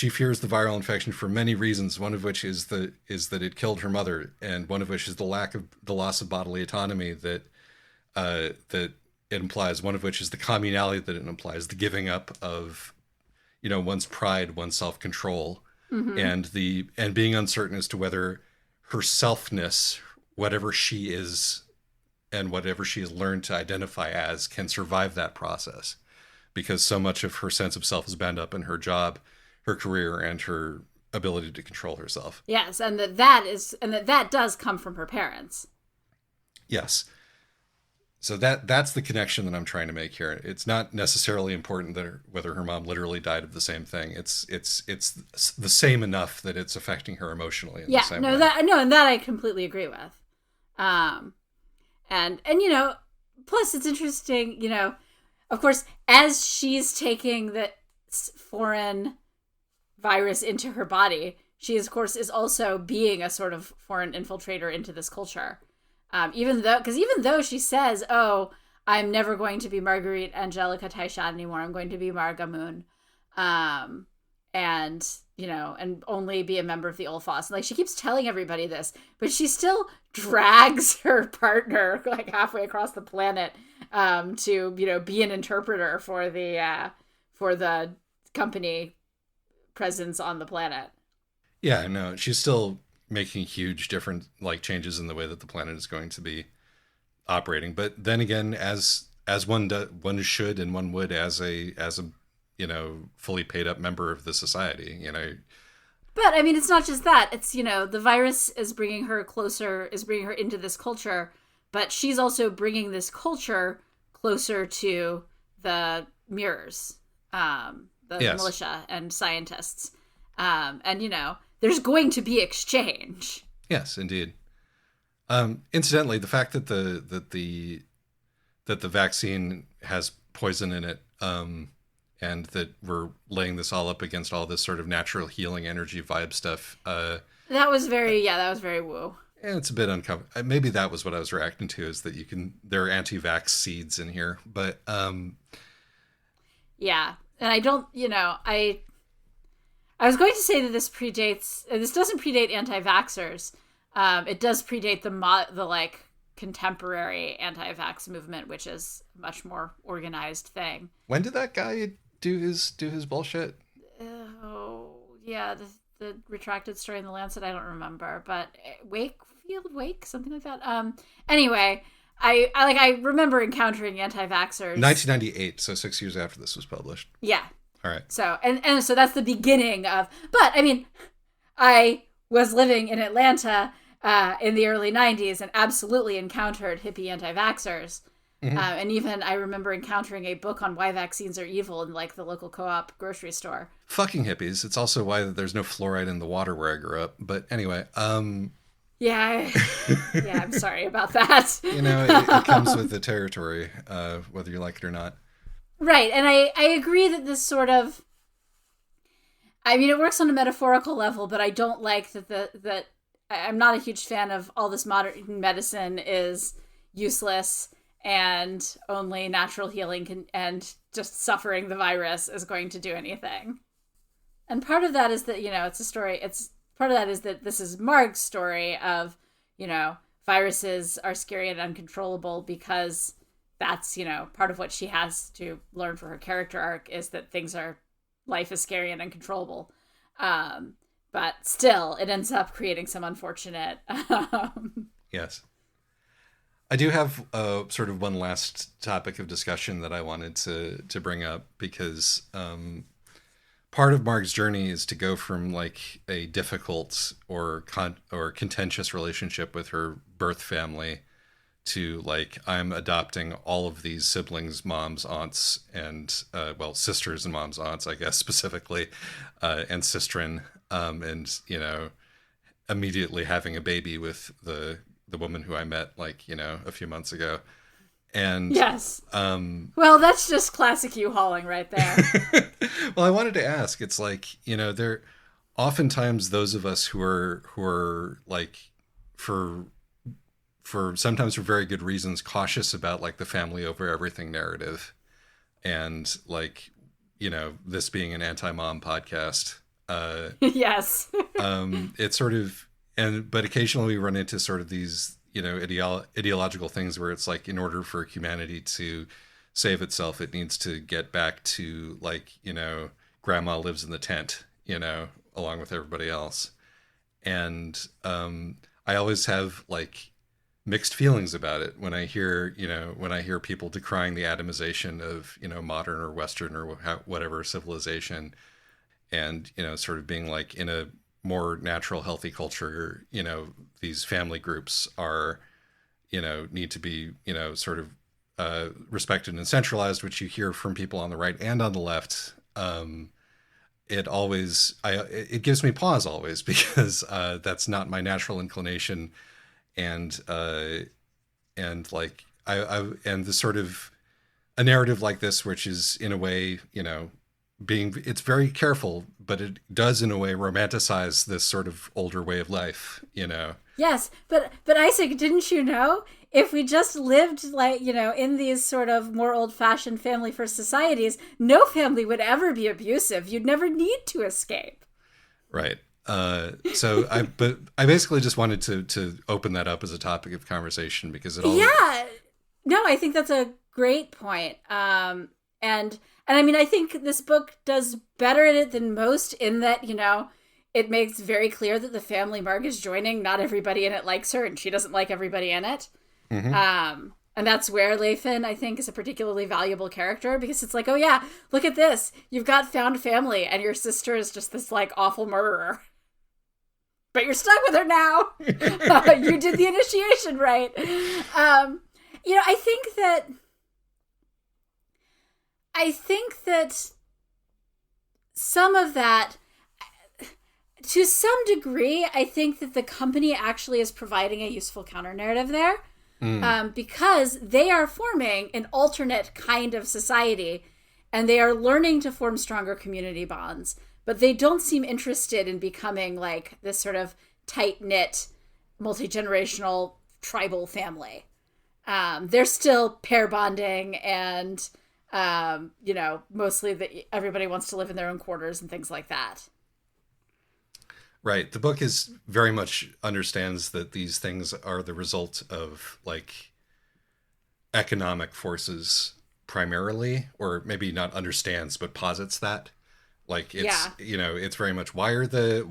[SPEAKER 1] fears the viral infection for many reasons. One of which is that it killed her mother, and one of which is the loss of bodily autonomy that it implies. One of which is the communality that it implies, the giving up of, one's pride, one's self-control, and being uncertain as to whether her selfness, whatever she is, and whatever she has learned to identify as, can survive that process. Because so much of her sense of self is bound up in her job, her career, and her ability to control herself.
[SPEAKER 2] Yes, and that does come from her parents.
[SPEAKER 1] Yes. So that's the connection that I'm trying to make here. It's not necessarily important whether her mom literally died of the same thing. It's the same enough that it's affecting her emotionally in the same way.
[SPEAKER 2] And that I completely agree with. And plus it's interesting, of course, as she's taking the foreign virus into her body, she, of course, is also being a sort of foreign infiltrator into this culture. Even though she says, "Oh, I'm never going to be Marguerite Angelica Taishan anymore. I'm going to be Marga Moon," and only be a member of the Ulfos. Like, she keeps telling everybody this, but she still drags her partner like halfway across the planet to, be an interpreter for the company presence on the planet.
[SPEAKER 1] Yeah, no, she's still making huge different changes in the way that the planet is going to be operating. But then again, as one should and one would as a fully paid up member of the society.
[SPEAKER 2] But I mean, it's not just that. It's the virus is bringing her into this culture, but she's also bringing this culture closer to the mirrors, the militia and scientists, and there's going to be exchange.
[SPEAKER 1] Yes, indeed. Incidentally, the fact that the vaccine has poison in it, and that we're laying this all up against all this sort of natural healing energy vibe stuff.
[SPEAKER 2] That was very woo.
[SPEAKER 1] And it's a bit uncomfortable. Maybe that was what I was reacting to, is that there are anti-vax seeds in here, but
[SPEAKER 2] yeah, and I don't, I was going to say that this doesn't predate anti-vaxxers. It does predate the contemporary anti-vax movement, which is a much more organized thing.
[SPEAKER 1] When did that guy do his bullshit?
[SPEAKER 2] Oh yeah, the retracted story in the Lancet. I don't remember, but Wake, something like that. Anyway, I remember encountering anti-vaxxers.
[SPEAKER 1] 1998, so 6 years after this was published.
[SPEAKER 2] Yeah.
[SPEAKER 1] All right.
[SPEAKER 2] So and so that's the beginning of. But I mean, I was living in Atlanta in the early 90s and absolutely encountered hippie anti-vaxxers. Mm-hmm. And even I remember encountering a book on why vaccines are evil in the local co-op grocery store.
[SPEAKER 1] Fucking hippies. It's also why there's no fluoride in the water where I grew up. But anyway,
[SPEAKER 2] yeah, I'm sorry about that.
[SPEAKER 1] It comes with the territory, whether you like it or not.
[SPEAKER 2] Right. And I agree that this sort of, I mean, it works on a metaphorical level, but I don't like that I'm not a huge fan of all this modern medicine is useless and only natural healing and just suffering the virus is going to do anything. And part of that is that, it's a story. Part of that is that this is Marg's story of, viruses are scary and uncontrollable because that's, part of what she has to learn for her character arc is that life is scary and uncontrollable. But still, it ends up creating some unfortunate.
[SPEAKER 1] Yes. I do have sort of one last topic of discussion that I wanted to bring up because part of Marg's journey is to go from a difficult or contentious relationship with her birth family to I'm adopting all of these siblings, moms, aunts, and sisters and moms, aunts, I guess specifically, and sistren. And immediately having a baby with the woman who I met a few months ago, and
[SPEAKER 2] yes, well, that's just classic U-hauling right there.
[SPEAKER 1] Well, I wanted to ask. It's there oftentimes those of us who are for sometimes for very good reasons cautious about the family over everything narrative, and this being an anti-mom podcast.
[SPEAKER 2] Yes.
[SPEAKER 1] It's sort of, but occasionally we run into sort of these, ideological things where it's in order for humanity to save itself, it needs to get back to grandma lives in the tent, along with everybody else. And I always have mixed feelings about it when I hear people decrying the atomization of, modern or Western or whatever civilization. And, sort of being in a more natural, healthy culture, these family groups are, need to be, sort of respected and centralized, which you hear from people on the right and on the left. It gives me pause always because that's not my natural inclination. And the sort of a narrative like this, which is in a way, it's very careful, but it does in a way romanticize this sort of older way of life, Yes,
[SPEAKER 2] but Isaac, didn't you know if we just lived in these sort of more old-fashioned family-first societies, no family would ever be abusive. You'd never need to escape.
[SPEAKER 1] Right. So I basically just wanted to open that up as a topic of conversation because it all.
[SPEAKER 2] Yeah. No, I think that's a great point. And I mean, I think this book does better at it than most in that, it makes very clear that the family Marg is joining, not everybody in it likes her, and she doesn't like everybody in it. Mm-hmm. And that's where Leifin, I think, is a particularly valuable character, because it's like, oh yeah, look at this. You've got found family, and your sister is just this, like, awful murderer. But you're stuck with her now. You did the initiation right. I think that some of that, to some degree, I think that the company actually is providing a useful counter-narrative there. Because they are forming an alternate kind of society, and they are learning to form stronger community bonds, but they don't seem interested in becoming like this sort of tight-knit, multi-generational tribal family. They're still pair bonding, and mostly everybody wants to live in their own quarters and things like that.
[SPEAKER 1] Right. The book is very much understands that these things are the result of, like, economic forces primarily, or maybe not understands, but posits that. Like, it's, it's very much, why are the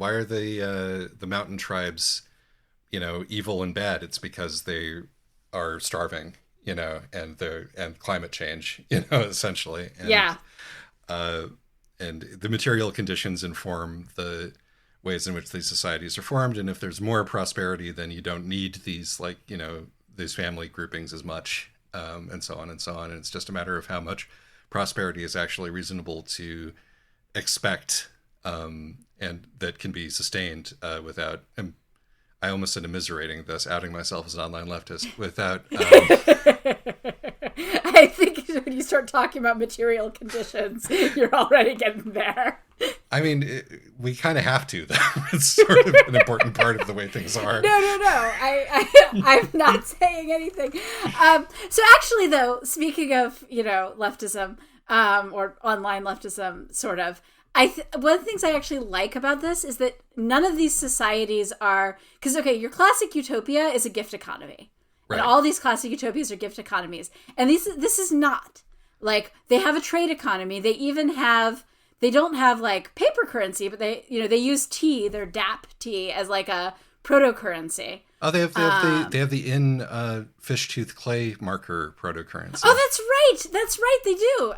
[SPEAKER 1] mountain tribes, evil and bad? It's because they are starving, and climate change, essentially. And, and the material conditions inform the ways in which these societies are formed, and if there's more prosperity, then you don't need these, like, these family groupings as much, and so on and so on. And it's just a matter of how much prosperity is actually reasonable to expect, and that can be sustained without, I almost said immiserating, thus outing myself as an online leftist, without
[SPEAKER 2] I think when you start talking about material conditions, you're already getting there.
[SPEAKER 1] I mean, we kind of have to, though. It's sort of an important part of the way things are.
[SPEAKER 2] No. I'm not saying anything. So actually, though, speaking of, leftism, or online leftism, sort of, one of the things I actually like about this is that none of these societies are, because, okay, your classic utopia is a gift economy. Right. And all these classic utopias are gift economies. And this is not. Like, they have a trade economy. They don't have, like, paper currency, but they use tea, their DAP tea, as, like, a proto-currency.
[SPEAKER 1] Oh, they have the fish tooth clay marker proto-currency.
[SPEAKER 2] Oh, that's right, they do.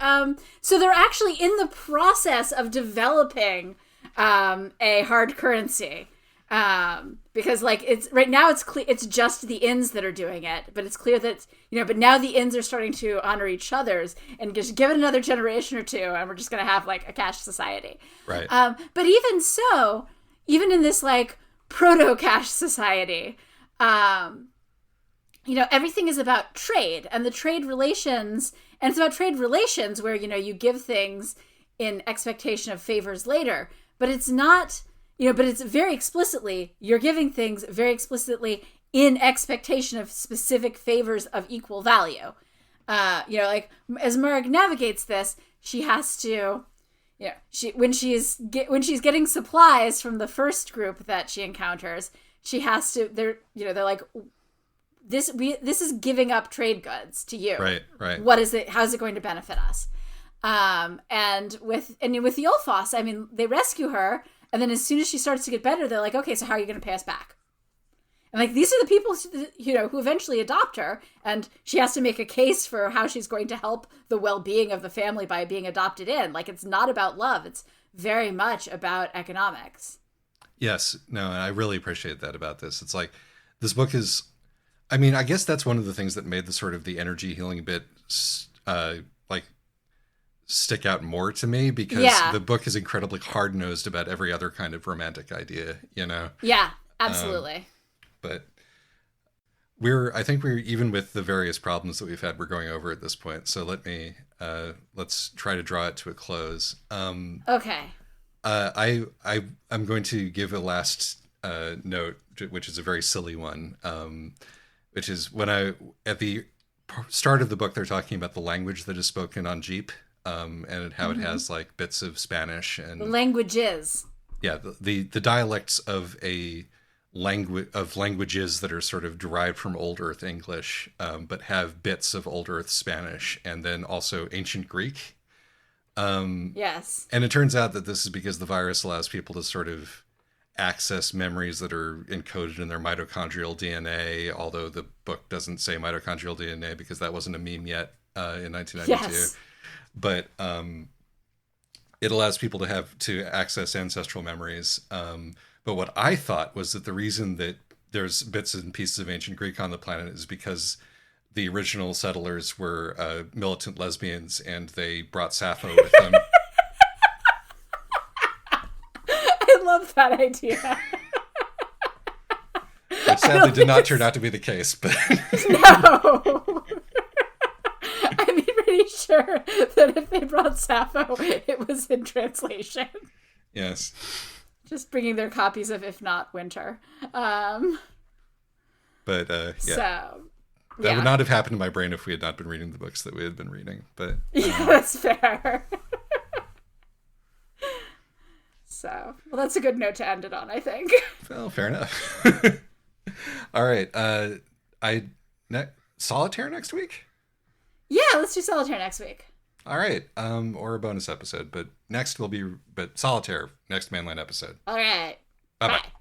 [SPEAKER 2] So they're actually in the process of developing a hard currency. Because, like, it's right now it's just the inns that are doing it, but it's clear that, but now the inns are starting to honor each other's, and just give it another generation or two, and we're just going to have, like, a cash society.
[SPEAKER 1] Right.
[SPEAKER 2] But even so, even in this, like, proto-cash society, everything is about trade and the trade relations, and it's about trade relations where, you give things in expectation of favors later, but it's not, but it's very explicitly, you're giving things very explicitly in expectation of specific favors of equal value. Like, as Marg navigates this, she has to, when she's getting supplies from the first group that she encounters, she has to, they're like, this is giving up trade goods to you.
[SPEAKER 1] Right.
[SPEAKER 2] What is it? How's it going to benefit us? And with the Ulfos, I mean, they rescue her, and then as soon as she starts to get better, they're like, okay, so how are you going to pay us back? And, like, these are the people, who eventually adopt her, and she has to make a case for how she's going to help the well-being of the family by being adopted in. Like, it's not about love. It's very much about economics.
[SPEAKER 1] Yes. No, and I really appreciate that about this. It's like, this book is, I mean, I guess that's one of the things that made the sort of the energy healing bit, stick out more to me, because the book is incredibly hard-nosed about every other kind of romantic idea,
[SPEAKER 2] Yeah, absolutely.
[SPEAKER 1] But I think we're, even with the various problems that we've had, we're going over at this point. So let's try to draw it to a close.
[SPEAKER 2] Okay.
[SPEAKER 1] I'm going to give a last note, which is a very silly one, which is at the start of the book, they're talking about the language that is spoken on Jeep, and how it has, like, bits of Spanish and
[SPEAKER 2] the languages.
[SPEAKER 1] Yeah, the dialects of a languages that are sort of derived from Old Earth English, but have bits of Old Earth Spanish, and then also Ancient Greek.
[SPEAKER 2] Yes.
[SPEAKER 1] And it turns out that this is because the virus allows people to sort of access memories that are encoded in their mitochondrial DNA, although the book doesn't say mitochondrial DNA because that wasn't a meme yet in 1992.
[SPEAKER 2] Yes.
[SPEAKER 1] But it allows people to access ancestral memories. But what I thought was that the reason that there's bits and pieces of ancient Greek on the planet is because the original settlers were militant lesbians, and they brought Sappho with them.
[SPEAKER 2] I love that idea.
[SPEAKER 1] Which sadly did not turn out to be the case, but
[SPEAKER 2] no. I'm pretty sure that if they brought Sappho, it was in translation.
[SPEAKER 1] Yes.
[SPEAKER 2] Just bringing their copies of If Not Winter.
[SPEAKER 1] But yeah.
[SPEAKER 2] So
[SPEAKER 1] that would not have happened in my brain if we had not been reading the books that we had been reading. But
[SPEAKER 2] yeah, that's fair. So, well, that's a good note to end it on, I think.
[SPEAKER 1] Well, fair enough. All right. Solitaire next week?
[SPEAKER 2] Yeah, let's do Solitaire next week.
[SPEAKER 1] All right. Or a bonus episode. But next will be Solitaire, next Mainline episode.
[SPEAKER 2] All right.
[SPEAKER 1] Bye-bye. Bye.